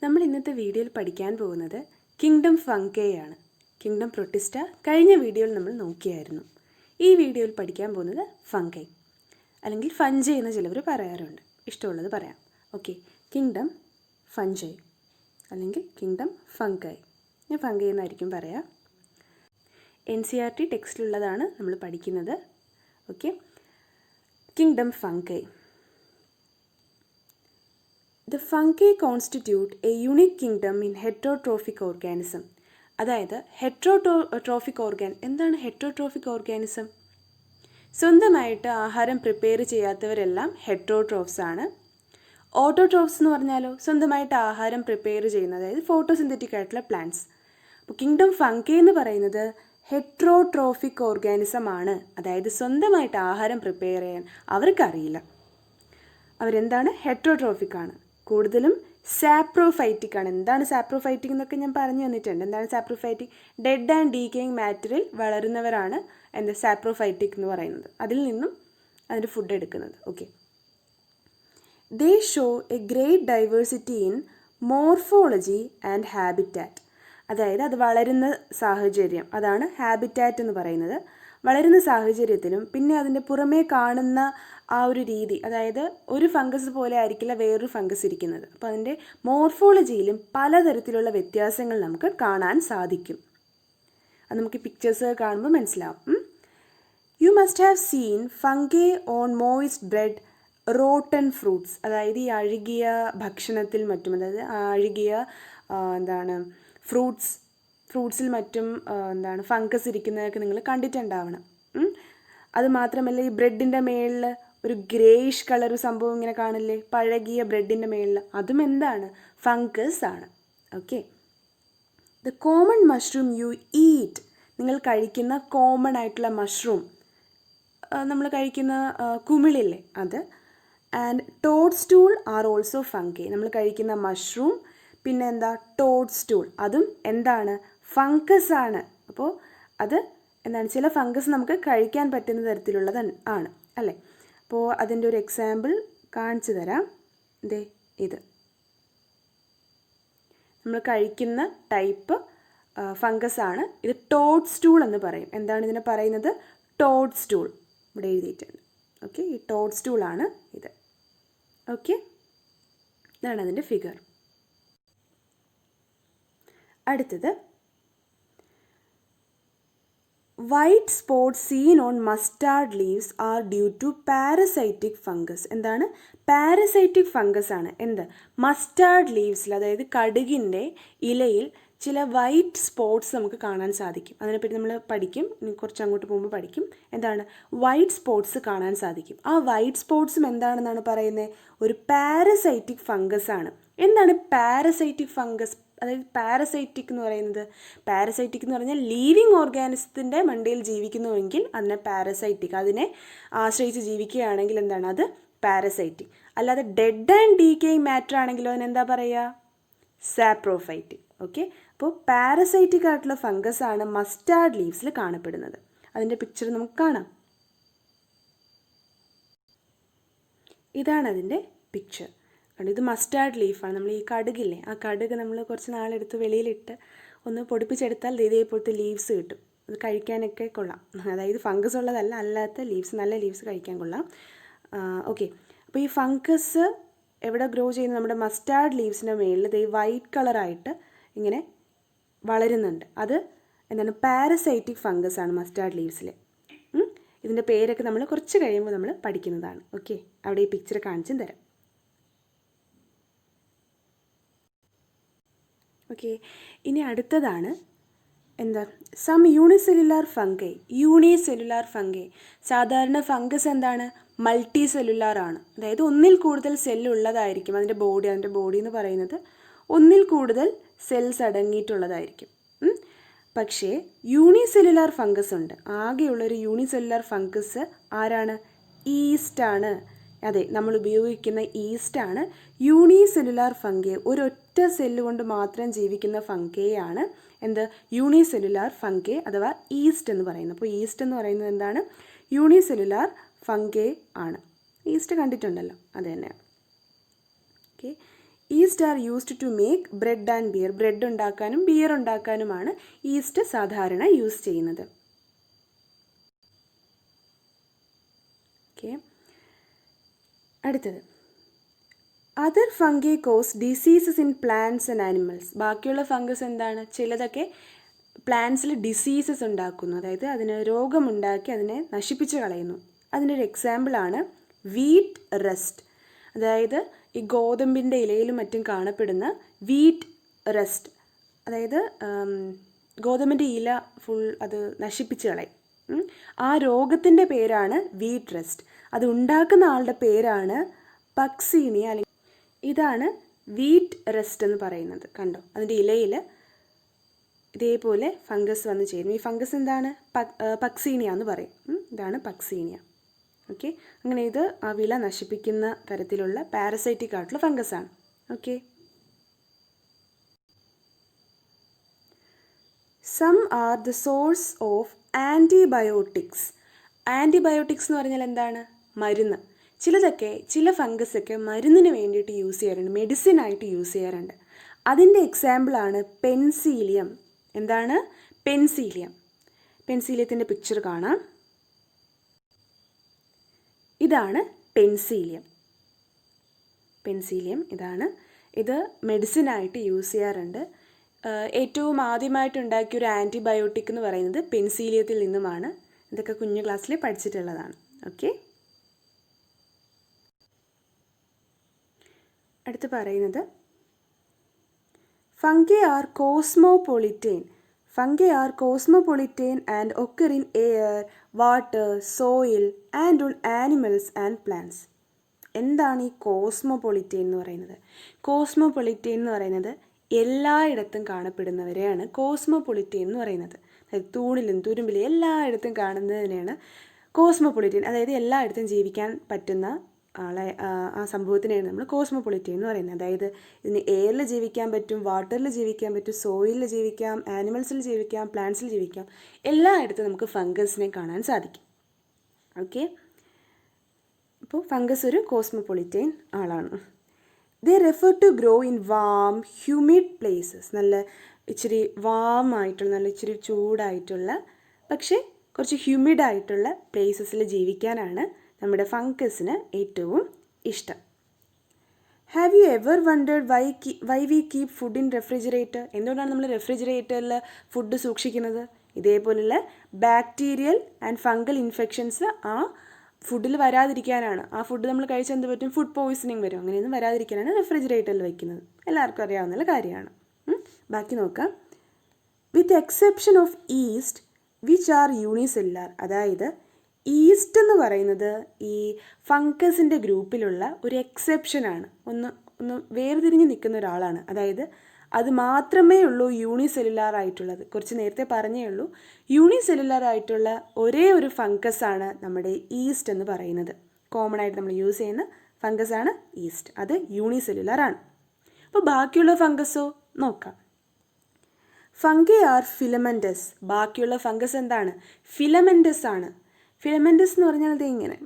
നമ്മൾ ഇന്നത്തെ വീഡിയോയിൽ പഠിക്കാൻ പോകുന്നത് കിങ്ഡം ഫംഗെയാണ്. കിങ്ഡം പ്രൊട്ടിസ്റ്റ കഴിഞ്ഞ വീഡിയോയിൽ നമ്മൾ നോക്കിയായിരുന്നു. ഈ വീഡിയോയിൽ പഠിക്കാൻ പോകുന്നത് ഫംഗൈ അല്ലെങ്കിൽ ഫഞ്ചൈ എന്ന് ചിലവർ പറയാറുണ്ട്. ഇഷ്ടമുള്ളത് പറയാം. ഓക്കെ, കിങ്ഡം ഫഞ്ചൈ അല്ലെങ്കിൽ കിങ്ഡം ഫംഗൈ. ഞാൻ ഫംഗൈ എന്നായിരിക്കും പറയാം. NCERT ടെക്സ്റ്റിലുള്ളതാണ് നമ്മൾ പഠിക്കുന്നത്. Okay, kingdom fungi. The fungi constitute a unique kingdom in heterotrophic organism. അതായത് ഹെറ്ററോട്രോഫിക് ഓർഗാൻ. എന്താണ് ഹെറ്ററോട്രോഫിക് ഓർഗാനിസം? സ്വന്തമായിട്ട് ആഹാരം പ്രിപ്പയർ ചെയ്യാത്തവരെല്ലാം ഹെറ്ററോട്രോഫ്സ് ആണ്. ഓട്ടോട്രോഫ്സ് എന്ന് പറഞ്ഞാലോ സ്വന്തമായിട്ട് ആഹാരം പ്രിപ്പയർ ചെയ്യുന്ന, അതായത് ഫോട്ടോസിന്തറ്റിക് ആയിട്ടുള്ള പ്ലാന്റ്സ്. അപ്പോൾ കിങ്ഡം ഫംഗൈ എന്ന് പറയുന്നത് ഹെറ്ററോട്രോഫിക് ഓർഗാനിസം ആണ്. അതായത് സ്വന്തമായിട്ട് ആഹാരം പ്രിപ്പയർ ചെയ്യാൻ അവർക്കറിയില്ല. അവരെന്താണ്? ഹെറ്ററോട്രോഫിക് ആണ്. കൂടുതലും സാപ്രോഫൈറ്റിക് ആണ്. എന്താണ് സാപ്രോഫൈറ്റിക് എന്നൊക്കെ ഞാൻ പറഞ്ഞു തന്നിട്ടുണ്ട്. എന്താണ് സാപ്രോഫൈറ്റിക്? ഡെഡ് ആൻഡ് ഡീക്കേയിങ് മാറ്ററിൽ വളരുന്നവരാണ് സാപ്രോഫൈറ്റിക് എന്ന് പറയുന്നത്. അതിൽ നിന്നും അതിൻ്റെ ഫുഡ് എടുക്കുന്നത്. Okay, they show a great diversity in morphology and habitat. അതായത് അത് വളരുന്ന സാഹചര്യം, അതാണ് ഹാബിറ്റാറ്റ് എന്ന് പറയുന്നത്. വളരുന്ന സാഹചര്യത്തിലും പിന്നെ അതിൻ്റെ പുറമേ കാണുന്ന ആ ഒരു രീതി, അതായത് ഒരു ഫംഗസ് പോലെ ആയിരിക്കില്ല വേറൊരു ഫംഗസ് ഇരിക്കുന്നത്. അപ്പോൾ അതിൻ്റെ മോർഫോളജിയിലും പലതരത്തിലുള്ള വ്യത്യാസങ്ങൾ നമുക്ക് കാണാൻ സാധിക്കും. അത് നമുക്ക് പിക്ചേഴ്സ് കാണുമ്പോൾ മനസ്സിലാവും. You must have seen fungi on moist bread, rotten fruits. അതായത് ഈ അഴുകിയ ഭക്ഷണത്തിൽ മറ്റും, അതായത് അഴുകിയ ഫ്രൂട്ട്സിൽ മറ്റും ഫംഗസ് ഇരിക്കുന്നതൊക്കെ നിങ്ങൾ കണ്ടിട്ടുണ്ടാവണം. അത് മാത്രമല്ല ഈ ബ്രെഡിൻ്റെ മേളിൽ ഒരു ഗ്രേഷ് കളർ സംഭവം ഇങ്ങനെ കാണില്ലേ, പഴകിയ ബ്രെഡിൻ്റെ മേളിൽ, അതും എന്താണ്? ഫംഗസ് ആണ്. Okay, the common mushroom you eat. നിങ്ങൾ കഴിക്കുന്ന കോമൺ ആയിട്ടുള്ള മഷ്റൂം, നമ്മൾ കഴിക്കുന്ന കുമിളില്ലേ, അത്. And toadstool are also fungi. നമ്മൾ കഴിക്കുന്ന മഷ്റൂം പിന്നെ എന്താ? ടോഡ് സ്റ്റൂൾ, അതും എന്താണ്? ഫംഗസ് ആണ്. അപ്പോൾ അത് എന്താണ്? ചില ഫംഗസ് നമുക്ക് കഴിക്കാൻ പറ്റുന്ന തരത്തിലുള്ളത് ആണ് അല്ലേ. അപ്പോൾ അതിൻ്റെ ഒരു എക്സാമ്പിൾ കാണിച്ചു തരാം. ഇത് നമ്മൾ കഴിക്കുന്ന ടൈപ്പ് ഫംഗസ് ആണ്. ഇത് ടോഡ് സ്റ്റൂൾ എന്ന് പറയും. എന്താണ് ഇതിനെ പറയുന്നത്? Toadstool. ഇവിടെ എഴുതിയിട്ടുണ്ട്. ഓക്കെ, ഈ ടോഡ് സ്റ്റൂളാണ് ഇത്. ഓക്കെ, ഇതാണ് അതിൻ്റെ ഫിഗർ. അടുത്തത് white spots seen on mustard leaves are due to parasitic fungus. എന്താണ്? പാരസൈറ്റിക് ഫംഗസ് ആണ്. എന്ത്? മസ്റ്റാർഡ് ലീവ്സിൽ, അതായത് കടുകിൻ്റെ ഇലയിൽ ചില വൈറ്റ് സ്പോട്ട്സ് നമുക്ക് കാണാൻ സാധിക്കും. അതിനെപ്പറ്റി നമ്മൾ പഠിക്കും, ഇനി കുറച്ച് അങ്ങോട്ട് പോകുമ്പോൾ പഠിക്കും. എന്താണ്? വൈറ്റ് സ്പോട്ട്സ് കാണാൻ സാധിക്കും. ആ വൈറ്റ് സ്പോട്ട്സും എന്താണെന്നാണ് പറയുന്നത്? ഒരു പാരസൈറ്റിക് ഫംഗസ് ആണ്. എന്താണ് പാരസൈറ്റിക് ഫംഗസ്? അതായത് പാരസൈറ്റിക് എന്ന് പറയുന്നത്, പാരസൈറ്റിക് എന്ന് പറഞ്ഞാൽ ലീവിങ് ഓർഗാനിസത്തിൻ്റെ മണ്ടയിൽ ജീവിക്കുന്നുവെങ്കിൽ അതിനെ പാരസൈറ്റിക്, അതിനെ ആശ്രയിച്ച് ജീവിക്കുകയാണെങ്കിൽ എന്താണ്? അത് പാരസൈറ്റിക്. അല്ലാതെ ഡെഡ് ആൻഡ് ഡീക്കേയിങ് മാറ്റർ ആണെങ്കിലോ അതിനെന്താ പറയുക? സാപ്രോഫൈറ്റിക്. ഓക്കെ, അപ്പോൾ പാരസൈറ്റിക് ആയിട്ടുള്ള ഫംഗസ് ആണ് മസ്റ്റാർഡ് ലീവ്സിൽ കാണപ്പെടുന്നത്. അതിൻ്റെ പിക്ചർ നമുക്ക് കാണാം. ഇതാണ് അതിൻ്റെ പിക്ചർ. ഇത് മസ്റ്റാർഡ് ലീഫാണ്. നമ്മൾ ഈ കടുകില്ലേ, ആ കടുക് നമ്മൾ കുറച്ച് നാളെടുത്ത് വെളിയിലിട്ട് ഒന്ന് പൊടിപ്പിച്ചെടുത്താൽ ഇതേപോലത്തെ ലീവ്സ് കിട്ടും. അത് കഴിക്കാനൊക്കെ കൊള്ളാം. അതായത് ഫംഗസ് ഉള്ളതല്ല, അല്ലാത്ത ലീവ്സ്, നല്ല ലീവ്സ് കഴിക്കാൻ കൊള്ളാം. ഓക്കെ, അപ്പോൾ ഈ ഫംഗസ് എവിടെ ഗ്രോ ചെയ്യുന്നത്? നമ്മുടെ മസ്റ്റാർഡ് ലീവ്സിൻ്റെ മേളിൽ ഈ വൈറ്റ് കളറായിട്ട് ഇങ്ങനെ വളരുന്നുണ്ട്. അത് എന്താണ്? പാരസൈറ്റിക് ഫംഗസ് ആണ് മസ്റ്റാർഡ് ലീവ്സിൽ. ഇതിൻ്റെ പേരൊക്കെ നമ്മൾ കുറച്ച് കഴിയുമ്പോൾ നമ്മൾ പഠിക്കുന്നതാണ്. ഓക്കെ, അവിടെ ഈ പിക്ചർ കാണിച്ചും തരാം. ഓക്കെ, ഇനി അടുത്തതാണ് എന്താ? Some unicellular fungi. Unicellular fungi. സാധാരണ ഫംഗസ് എന്താണ്? മൾട്ടി സെല്ലുലാർ ആണ്. അതായത് ഒന്നിൽ കൂടുതൽ സെല്ലുള്ളതായിരിക്കും. അതിൻ്റെ ബോഡി എന്ന് പറയുന്നത് ഒന്നിൽ കൂടുതൽ സെൽസ് അടങ്ങിയിട്ടുള്ളതായിരിക്കും. പക്ഷേ യൂണിസെല്ലുലാർ ഫംഗസ് ഉണ്ട്. ആകെയുള്ളൊരു യൂണിസെല്ലുലാർ ഫംഗസ് ആരാണ്? ഈസ്റ്റാണ്. അതെ, നമ്മൾ ഉപയോഗിക്കുന്ന ഈസ്റ്റാണ് യൂണിസെല്ലുലാർ ഫംഗൈ. ഒരൊറ്റ സെല്ല് കൊണ്ട് മാത്രം ജീവിക്കുന്ന ഫംഗൈയാണ് എന്ത്? യൂണിസെല്ലുലാർ ഫംഗൈ അഥവാ ഈസ്റ്റ് എന്ന് പറയുന്നത്. അപ്പോൾ ഈസ്റ്റ് എന്ന് പറയുന്നത് എന്താണ്? യൂണിസെല്ലുലാർ ഫംഗൈ ആണ്. ഈസ്റ്റ് കണ്ടിട്ടുണ്ടല്ലോ, അത് തന്നെയാണ്. Okay, yeast are used to make bread and beer. Bread ഉണ്ടാക്കാനും ബിയർ ഉണ്ടാക്കാനുമാണ് ഈസ്റ്റ് സാധാരണ യൂസ് ചെയ്യുന്നത്. ഓക്കെ, അടുത്തത് other fungi cause diseases in plants and animals. ബാക്കിയുള്ള ഫംഗസ് എന്താണ്? ചിലതൊക്കെ പ്ലാന്റ്സിൽ ഡിസീസസ് ഉണ്ടാക്കുന്നു, അതായത് അതിന് രോഗമുണ്ടാക്കി അതിനെ നശിപ്പിച്ച് കളയുന്നു. അതിൻ്റെ ഒരു എക്സാമ്പിളാണ് വീറ്റ് റസ്റ്റ്. അതായത് ഈ ഗോതമ്പിൻ്റെ ഇലയിലും മറ്റും കാണപ്പെടുന്ന വീറ്റ് റസ്റ്റ്, അതായത് ഗോതമ്പിൻ്റെ ഇല ഫുൾ അത് നശിപ്പിച്ച് കളയും. ആ രോഗത്തിൻ്റെ പേരാണ് വീറ്റ് റസ്റ്റ്. അത് ഉണ്ടാക്കുന്ന ആളുടെ പേരാണ് പക്സീനിയ. അല്ലെങ്കിൽ ഇതാണ് വീറ്റ് റസ്റ്റ് എന്ന് പറയുന്നത്. കണ്ടോ, അതിൻ്റെ ഇലയിൽ ഇതേപോലെ ഫംഗസ് വന്ന് ചേരും. ഈ ഫംഗസ് എന്താണ്? പക്സീനിയ എന്ന് പറയും. ഇതാണ് പക്സീനിയ. ഓക്കെ, അങ്ങനെ ഇത് ആ വിള നശിപ്പിക്കുന്ന തരത്തിലുള്ള പാരസൈറ്റിക് ആയിട്ടുള്ള ഫംഗസാണ്. Okay, some are the source of antibiotics. Antibiotics എന്ന് പറഞ്ഞാൽ എന്താണ്? മരുന്ന്. ചില ഫംഗസൊക്കെ മരുന്നിന് വേണ്ടിയിട്ട് യൂസ് ചെയ്യാറുണ്ട്, മെഡിസിനായിട്ട് യൂസ് ചെയ്യാറുണ്ട്. അതിൻ്റെ എക്സാമ്പിളാണ് പെൻസീലിയം. എന്താണ്? പെൻസീലിയം. പെൻസീലിയത്തിൻ്റെ പിക്ചർ കാണാം. ഇതാണ് പെൻസീലിയം. പെൻസീലിയം ഇതാണ്. ഇത് മെഡിസിനായിട്ട് യൂസ് ചെയ്യാറുണ്ട്. ഏറ്റവും ആദ്യമായിട്ട് ഉണ്ടാക്കിയ ഒരു ആൻറ്റിബയോട്ടിക് എന്ന് പറയുന്നത് പെൻസീലിയത്തിൽ നിന്നുമാണ്. ഇതൊക്കെ കുഞ്ഞു ക്ലാസ്സിൽ പഠിച്ചിട്ടുള്ളതാണ്. ഓക്കെ, അടുത്ത് പറയുന്നത് fungi are cosmopolitan. Fungi are cosmopolitan and occur in air, water, soil and on animals and plants. എന്താണ് ഈ കോസ്മോപൊളിറ്റൻ എന്ന് പറയുന്നത്? കോസ്മോപൊളിറ്റൻ എന്ന് പറയുന്നത് എല്ലായിടത്തും കാണപ്പെടുന്നവരെയാണ് കോസ്മോപൊളിറ്റൻ എന്ന് പറയുന്നത്. അതായത് തൂണിലും തുരുമ്പിലും എല്ലായിടത്തും കാണുന്നതിനെയാണ് കോസ്മോപൊളിറ്റൻ. അതായത് എല്ലായിടത്തും ജീവിക്കാൻ പറ്റുന്ന ആ സംഭവത്തിനെയാണ് നമ്മൾ കോസ്മോപൊളിറ്റൻ എന്ന് പറയുന്നത്. അതായത് ഇതിന് എയറിൽ ജീവിക്കാൻ പറ്റും, വാട്ടറിൽ ജീവിക്കാൻ പറ്റും, സോയിലിൽ ജീവിക്കാം, ആനിമൽസിൽ ജീവിക്കാം, പ്ലാന്റ്സിൽ ജീവിക്കാം. എല്ലായിടത്തും നമുക്ക് ഫംഗസിനെ കാണാൻ സാധിക്കും. ഓക്കെ, അപ്പോൾ ഫംഗസ് ഒരു കോസ്മോപൊളിറ്റൻ ആളാണ്. They prefer to grow in warm humid places. നല്ല ഇച്ചിരി വാം ആയിട്ടുള്ള, നല്ല ഇച്ചിരി ചൂടായിട്ടുള്ള പക്ഷേ കുറച്ച് ഹ്യൂമിഡായിട്ടുള്ള പ്ലേസസിൽ ജീവിക്കാനാണ് നമ്മുടെ ഫംഗസിന് ഏറ്റവും ഇഷ്ടം. Have you ever wondered why we keep food in refrigerator? എന്തുകൊണ്ടാണ് നമ്മൾ റെഫ്രിജറേറ്ററിൽ ഫുഡ് സൂക്ഷിക്കുന്നത്? ഇതേപോലുള്ള ബാക്ടീരിയൽ ആൻഡ് ഫംഗൽ ഇൻഫെക്ഷൻസ് ആ ഫുഡിൽ വരാതിരിക്കാനാണ്. ആ ഫുഡ് നമ്മൾ കഴിച്ചാൽ എന്ത് പറ്റും? ഫുഡ് പോയിസണിങ് വരും. അങ്ങനെയൊന്നും വരാതിരിക്കാനാണ് റെഫ്രിജറേറ്ററിൽ വയ്ക്കുന്നത്. എല്ലാവർക്കും അറിയാവുന്ന കാര്യമാണ്. ബാക്കി നോക്കാം. With exception of yeast which are unicellular. അതായത് ഈസ്റ്റ് എന്ന് പറയുന്നത് ഈ ഫംഗസിൻ്റെ ഗ്രൂപ്പിലുള്ള ഒരു എക്സെപ്ഷനാണ്. ഒന്ന് വേർതിരിഞ്ഞ് നിൽക്കുന്ന ഒരാളാണ്. അതായത് അത് മാത്രമേ ഉള്ളൂ യൂണിസെല്ലുലാർ ആയിട്ടുള്ളത്. കുറച്ച് നേരത്തെ പറഞ്ഞേ ഉള്ളൂ. യൂണിസെല്ലുലാർ ആയിട്ടുള്ള ഒരേ ഒരു ഫംഗസാണ് നമ്മുടെ ഈസ്റ്റ് എന്ന് പറയുന്നത്. കോമൺ ആയിട്ട് നമ്മൾ യൂസ് ചെയ്യുന്ന ഫംഗസാണ് ഈസ്റ്റ്. അത് യൂണിസെല്ലുലാർ ആണ്. അപ്പോൾ ബാക്കിയുള്ള ഫംഗസോ നോക്കാം. Fungi are filamentous. ബാക്കിയുള്ള ഫംഗസ് എന്താണ്? ഫിലമെൻറ്റസ് ആണ്. ഫിലമെൻറ്റസ് എന്ന് പറഞ്ഞാൽ അത് ഇങ്ങനെ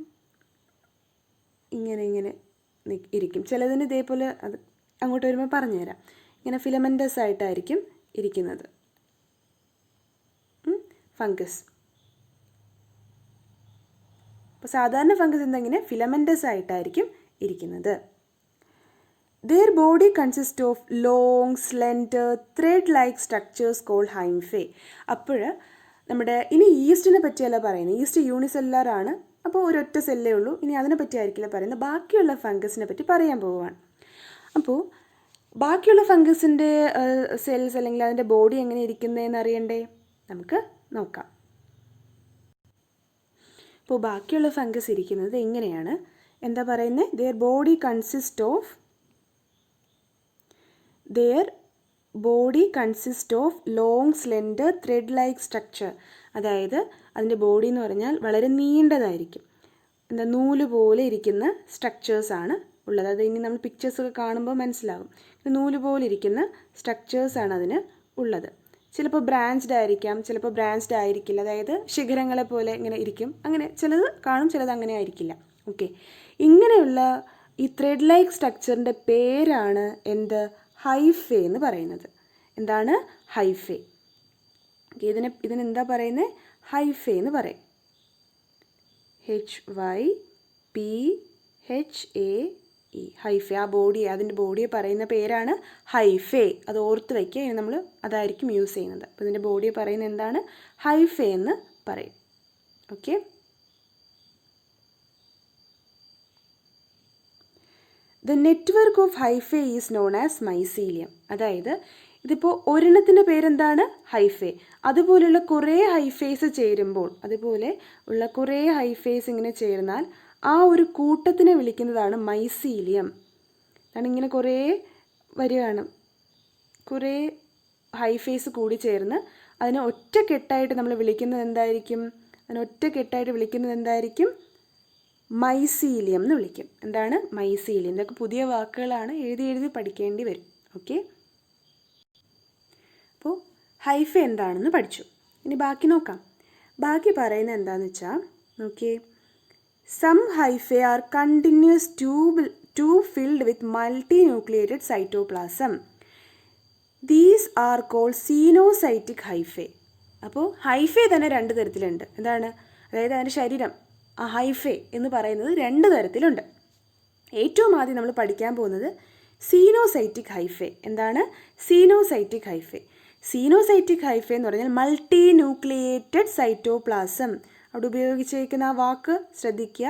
ഇരിക്കും. ചിലതിന് ഇതേപോലെ അത് അങ്ങോട്ട് വരുമ്പോൾ പറഞ്ഞുതരാം. ഇങ്ങനെ ഫിലമെൻറ്റസ് ആയിട്ടായിരിക്കും ഇരിക്കുന്നത് ഫംഗസ്. അപ്പോൾ സാധാരണ ഫംഗസ് എന്തെങ്കിലും ഫിലമെൻറ്റസ് ആയിട്ടായിരിക്കും ഇരിക്കുന്നത്. Their body consists of long, slender, thread-like structures called hymphae. അപ്പോൾ നമ്മുടെ ഇനി ഈസ്റ്റിനെ പറ്റിയല്ല പറയുന്നത്. ഈസ്റ്റ് യൂണിസെല്ലുലാർ ആണ്. അപ്പോൾ ഒരൊറ്റ സെല്ലേ ഉള്ളൂ. ഇനി അതിനെ പറ്റി ആയിരിക്കില്ല പറയുന്നത്. ബാക്കിയുള്ള ഫംഗസിനെ പറ്റി പറയാൻ പോവുകയാണ്. അപ്പോൾ ബാക്കിയുള്ള ഫംഗസിൻ്റെ സെൽസ് അല്ലെങ്കിൽ അതിൻ്റെ ബോഡി എങ്ങനെ ഇരിക്കുന്നതെന്ന് അറിയണ്ടേ? നമുക്ക് നോക്കാം. അപ്പോൾ ബാക്കിയുള്ള ഫംഗസ് ഇരിക്കുന്നത് എങ്ങനെയാണ്? എന്താ പറയുന്നത്? Their body consists of long, slender, thread-like structure. അതായത് അതിൻ്റെ ബോഡി എന്ന് പറഞ്ഞാൽ വളരെ നീണ്ടതായിരിക്കും. നൂല് പോലെ ഇരിക്കുന്ന സ്ട്രക്ചേഴ്സാണ് ഉള്ളത്. അത് ഇനി നമ്മൾ പിക്ചേഴ്സൊക്കെ കാണുമ്പോൾ മനസ്സിലാകും. നൂല് പോലെ ഇരിക്കുന്ന സ്ട്രക്ചേഴ്സാണ് അതിന് ഉള്ളത്. ചിലപ്പോൾ ബ്രാഞ്ച്ഡ് ആയിരിക്കാം, ചിലപ്പോൾ ബ്രാഞ്ച്ഡ് ആയിരിക്കില്ല. അതായത് ശിഖരങ്ങളെ പോലെ ഇങ്ങനെ ഇരിക്കും. അങ്ങനെ ചിലത് കാണും, ചിലത് അങ്ങനെ ആയിരിക്കില്ല. ഓക്കെ, ഇങ്ങനെയുള്ള ഈ ത്രെഡ് ലൈക്ക് സ്ട്രക്ചറിൻ്റെ പേരാണ് എന്ത്? ഹൈഫേ എന്ന് പറയുന്നത്. എന്താണ്? ഹൈഫേ. ഇതിനെന്താ പറയുന്നത്? ഹൈഫേ എന്ന് പറയും. HYPHAE, hyphae. ആ ബോഡി, അതിൻ്റെ ബോഡിയെ പറയുന്ന പേരാണ് ഹൈഫേ. അത് ഓർത്ത് വയ്ക്കുക. ഇനി നമ്മൾ അതായിരിക്കും യൂസ് ചെയ്യുന്നത്. അപ്പോൾ ഇതിൻ്റെ ബോഡിയെ പറയുന്നത് എന്താണ്? ഹൈഫേ എന്ന് പറയും. Okay. The network of hyphae is known as mycelium. അതായത് ഇതിപ്പോൾ ഒരെണ്ണത്തിൻ്റെ പേരെന്താണ്? ഹൈഫേ. അതുപോലുള്ള കുറേ ഹൈഫേസ് ചേരുമ്പോൾ, അതുപോലെ ഉള്ള കുറേ ഹൈഫേസ് ഇങ്ങനെ ചേർന്നാൽ ആ ഒരു കൂട്ടത്തിനെ വിളിക്കുന്നതാണ് മൈസീലിയം. അതാണ് ഇങ്ങനെ കുറേ വരികയാണ്, കുറേ ഹൈഫേസ് കൂടി ചേർന്ന് അതിനെ ഒറ്റക്കെട്ടായിട്ട് നമ്മൾ വിളിക്കുന്നത് എന്തായിരിക്കും? മൈസീലിയം എന്ന് വിളിക്കും. എന്താണ്? മൈസീലിയം. ഇതൊക്കെ പുതിയ വാക്കുകളാണ്, എഴുതി പഠിക്കേണ്ടി വരും. ഓക്കെ. അപ്പോൾ ഹൈഫേ എന്താണെന്ന് പഠിച്ചു. ഇനി ബാക്കി നോക്കാം. ബാക്കി പറയുന്നത് എന്താണെന്ന് വെച്ചാൽ നോക്കിയേ. Some hyphae are continuous tube filled with multinucleated cytoplasm. These are called coenocytic hyphae. അപ്പോൾ ഹൈഫേ തന്നെ 2 തരത്തിലുണ്ട്. എന്താണ്? അതായത് അതിൻ്റെ ശരീരം, ആ ഹൈഫേ എന്ന് പറയുന്നത് 2 തരത്തിലുണ്ട്. ഏറ്റവും ആദ്യം നമ്മൾ പഠിക്കാൻ പോകുന്നത് സീനോസൈറ്റിക് ഹൈഫേ. എന്താണ്? Coenocytic hyphae. സീനോസൈറ്റിക് ഹൈഫേ എന്ന് പറഞ്ഞാൽ മൾട്ടി ന്യൂക്ലിയേറ്റഡ് സൈറ്റോപ്ലാസം. അവിടെ ഉപയോഗിച്ചിരിക്കുന്ന ആ വാക്ക് ശ്രദ്ധിക്കുക.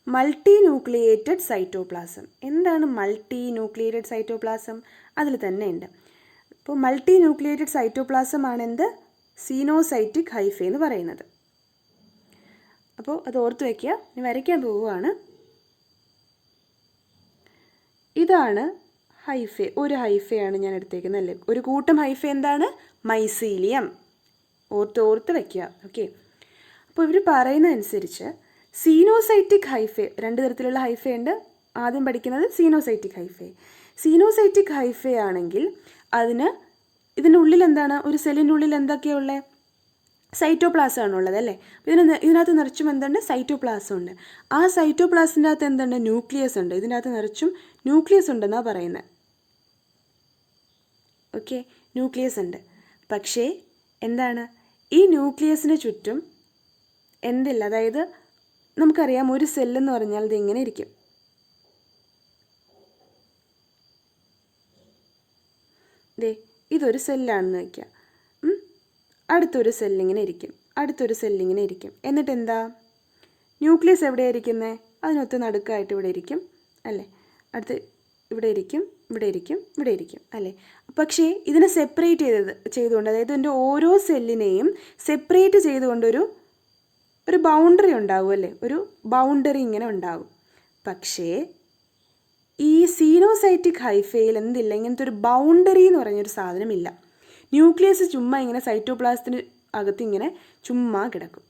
Multi nucleated cytoplasm. എന്താണ് മൾട്ടി ന്യൂക്ലിയേറ്റഡ് സൈറ്റോപ്ലാസം? അതിൽ തന്നെ ഉണ്ട്. അപ്പോൾ മൾട്ടി ന്യൂക്ലിയേറ്റഡ് സൈറ്റോപ്ലാസം ആണ് എന്ത്? സീനോസൈറ്റിക് ഹൈഫേ എന്ന് പറയുന്നത്. അപ്പോൾ അത് ഓർത്ത് വയ്ക്കുക. ഇനി വരയ്ക്കാൻ പോവുകയാണ്. ഇതാണ് ഹൈഫേ. ഒരു ഹൈഫയാണ് ഞാൻ എടുത്തേക്കുന്നത് അല്ലേ. ഒരു കൂട്ടം ഹൈഫേ എന്താണ്? മൈസീലിയം. ഓർത്ത് വയ്ക്കുക. ഓക്കെ. അപ്പോൾ ഇവർ പറയുന്നതനുസരിച്ച് സീനോസൈറ്റിക് ഹൈഫേ, 2 തരത്തിലുള്ള ഹൈഫേ ഉണ്ട്. ആദ്യം പഠിക്കുന്നത് സീനോസൈറ്റിക് ഹൈഫേ. സീനോസൈറ്റിക് ഹൈഫേ ആണെങ്കിൽ ഇതിനുള്ളിൽ എന്താണ്? ഒരു സെല്ലിൻ്റെ ഉള്ളിൽ എന്തൊക്കെയാണ് ഉള്ളത്? സൈറ്റോപ്ലാസം ആണുള്ളത് അല്ലേ. ഇതിനകത്ത് നിറച്ചും എന്തുണ്ട്? സൈറ്റോപ്ലാസം ഉണ്ട്. ആ സൈറ്റോപ്ലാസിൻ്റെ അകത്ത് എന്തുണ്ട്? ന്യൂക്ലിയസ് ഉണ്ട്. ഇതിൻ്റെ അകത്ത് നിറച്ചും ന്യൂക്ലിയസ് ഉണ്ടെന്നാണ് പറയുന്നത്. ഓക്കെ, ന്യൂക്ലിയസ് ഉണ്ട്. പക്ഷേ എന്താണ്? ഈ ന്യൂക്ലിയസിന് ചുറ്റും എന്തില്ല? അതായത് നമുക്കറിയാം ഒരു സെല്ലെന്ന് പറഞ്ഞാൽ ഇത് ഇങ്ങനെ ഇരിക്കും. ഇതൊരു സെല്ലാണെന്ന് വയ്ക്കുക. അടുത്തൊരു സെല്ലിങ്ങനെ ഇരിക്കും, അടുത്തൊരു സെല്ലിങ്ങനെ ഇരിക്കും. എന്നിട്ട് എന്താ? ന്യൂക്ലിയസ് എവിടെയായിരിക്കുന്നത്? അതിനൊത്ത് നടുക്കായിട്ട് ഇവിടെ ഇരിക്കും അല്ലേ. അടുത്ത് ഇവിടെ ഇരിക്കും, ഇവിടെ ഇരിക്കും, ഇവിടെ ഇരിക്കും അല്ലേ. പക്ഷേ ഇതിനെ സെപ്പറേറ്റ് ചെയ്തുകൊണ്ട്, അതായത് ഇതിൻ്റെ ഓരോ സെല്ലിനെയും സെപ്പറേറ്റ് ചെയ്തുകൊണ്ട് ഒരു ബൗണ്ടറി ഉണ്ടാവും അല്ലേ. ഒരു ബൗണ്ടറി ഇങ്ങനെ ഉണ്ടാവും. പക്ഷേ ഈ സീനോസൈറ്റിക് ഹൈഫേയിൽ എന്തില്ല? ഇങ്ങനത്തെ ഒരു ബൗണ്ടറി എന്ന് പറഞ്ഞൊരു സാധനമില്ല. ന്യൂക്ലിയസ് ചുമ്മാ ഇങ്ങനെ സൈറ്റോപ്ലാസത്തിന് അകത്ത് ഇങ്ങനെ ചുമ്മാ കിടക്കും.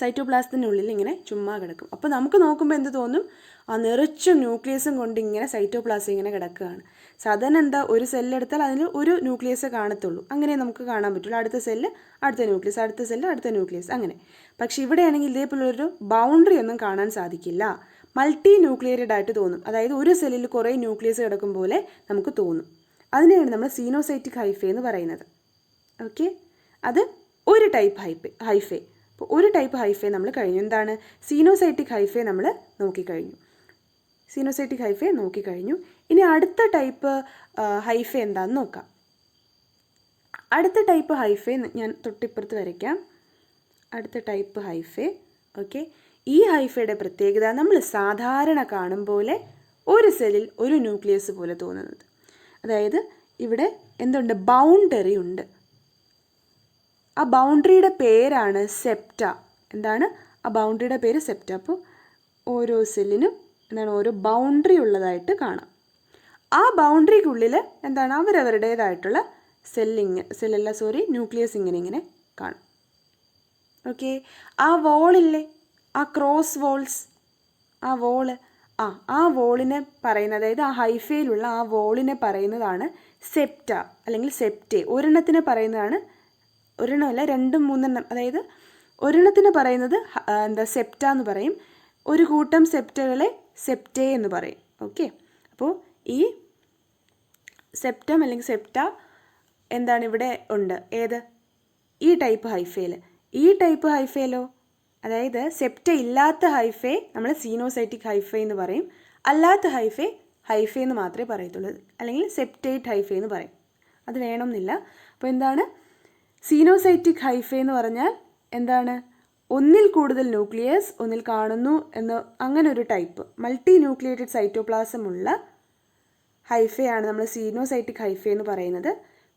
സൈറ്റോപ്ലാസത്തിനുള്ളിൽ ഇങ്ങനെ ചുമ്മാ കിടക്കും. അപ്പോൾ നമുക്ക് നോക്കുമ്പോൾ എന്ത് തോന്നും? ആ നിറച്ചും ന്യൂക്ലിയസും കൊണ്ട് ഇങ്ങനെ സൈറ്റോപ്ലാസം ഇങ്ങനെ കിടക്കുകയാണ്. സാധാരണ എന്താ? ഒരു സെല്ലെടുത്താൽ അതിന് ഒരു ന്യൂക്ലിയസ് കാണത്തുള്ളൂ. അങ്ങനെ നമുക്ക് കാണാൻ പറ്റുള്ളൂ. അടുത്ത സെല്ല്, അടുത്ത ന്യൂക്ലിയസ്, അടുത്ത സെല്ല്, അടുത്ത ന്യൂക്ലിയസ്, അങ്ങനെ. പക്ഷേ ഇവിടെയാണെങ്കിൽ ഇതേപോലൊരു ബൗണ്ടറി ഒന്നും കാണാൻ സാധിക്കില്ല. മൾട്ടി ന്യൂക്ലിയേറ്റഡ് ആയിട്ട് തോന്നും. അതായത് ഒരു സെല്ലിൽ കുറേ ന്യൂക്ലിയസ് കിടക്കും പോലെ നമുക്ക് തോന്നും. അതിനെയാണ് നമ്മൾ സീനോസൈറ്റിക് ഹൈഫേ എന്ന് പറയുന്നത്. ഓക്കെ, അത് ഒരു ടൈപ്പ് ഹൈഫേ. അപ്പോൾ ഒരു ടൈപ്പ് ഹൈഫേ നമ്മൾ കഴിഞ്ഞു. എന്താണ്? സീനോസൈറ്റിക് ഹൈഫേ നമ്മൾ നോക്കിക്കഴിഞ്ഞു. ഇനി അടുത്ത ടൈപ്പ് ഹൈഫേ എന്താണെന്ന് നോക്കാം. അടുത്ത ടൈപ്പ് ഹൈഫേ ഞാൻ തൊട്ടിപ്പുറത്ത് വരയ്ക്കാം. അടുത്ത ടൈപ്പ് ഹൈഫേ. ഓക്കെ, ഈ ഹൈഫയുടെ പ്രത്യേകത നമ്മൾ സാധാരണ കാണും പോലെ ഒരു സെല്ലിൽ ഒരു ന്യൂക്ലിയസ് പോലെ തോന്നുന്നത്. അതായത് ഇവിടെ എന്തുണ്ട്? ബൗണ്ടറി ഉണ്ട്. ആ ബൗണ്ടറിയുടെ പേരാണ് സെപ്റ്റ. എന്താണ്? ആ ബൗണ്ടറിയുടെ പേര് സെപ്റ്റ. അപ്പോൾ ഓരോ സെല്ലിനും എന്താണ്? ഓരോ ബൗണ്ടറി ഉള്ളതായിട്ട് കാണാം. ആ ബൗണ്ടറിക്കുള്ളിൽ എന്താണ്? അവരവരുടേതായിട്ടുള്ള ന്യൂക്ലിയസ് ഇങ്ങനെ കാണും. ഓക്കെ, ആ വോളില്ലേ, ആ ക്രോസ് വോൾസ്, ആ വോള്, ആ വോളിനെ പറയുന്നത്, അതായത് ആ ഹൈഫയിലുള്ള ആ വോളിനെ പറയുന്നതാണ് സെപ്റ്റ അല്ലെങ്കിൽ സെപ്റ്റേ. ഒരെണ്ണത്തിന് പറയുന്നതാണ്, ഒരെണ്ണമല്ല 2, 3 അതായത് ഒരെണ്ണത്തിന് പറയുന്നത് സെപ്റ്റ എന്ന് പറയും. ഒരു കൂട്ടം സെപ്റ്റകളെ സെപ്റ്റേ എന്ന് പറയും. ഓക്കെ, അപ്പോൾ ഈ സെപ്റ്റം അല്ലെങ്കിൽ സെപ്റ്റ എന്താണ് ഇവിടെ ഉണ്ട്, ഏത് ഈ ടൈപ്പ് ഹൈഫയിൽ. ഈ ടൈപ്പ് ഹൈഫയിലോ, അതായത് സെപ്റ്റ ഇല്ലാത്ത ഹൈഫേ നമ്മൾ സീനോസൈറ്റിക് ഹൈഫേ എന്ന് പറയും, അല്ലാത്ത ഹൈഫേ ഹൈഫേ എന്ന് മാത്രമേ പറയത്തുള്ളൂ, അല്ലെങ്കിൽ സെപ്റ്റേറ്റ് ഹൈഫേ എന്ന് പറയും. അത് വേണമെന്നില്ല. അപ്പോൾ എന്താണ് സീനോസൈറ്റിക് ഹൈഫേ എന്ന് പറഞ്ഞാൽ എന്താണ്, ഒന്നിൽ കൂടുതൽ ന്യൂക്ലിയസ് ഒന്നിൽ കാണുന്നു എന്ന്, അങ്ങനെ ഒരു ടൈപ്പ് മൾട്ടി ന്യൂക്ലിയേറ്റഡ് സൈറ്റോപ്ലാസം ഉള്ള ഹൈഫയാണ് നമ്മൾ സീനോസൈറ്റിക് ഹൈഫേ എന്ന് പറയുന്നത്.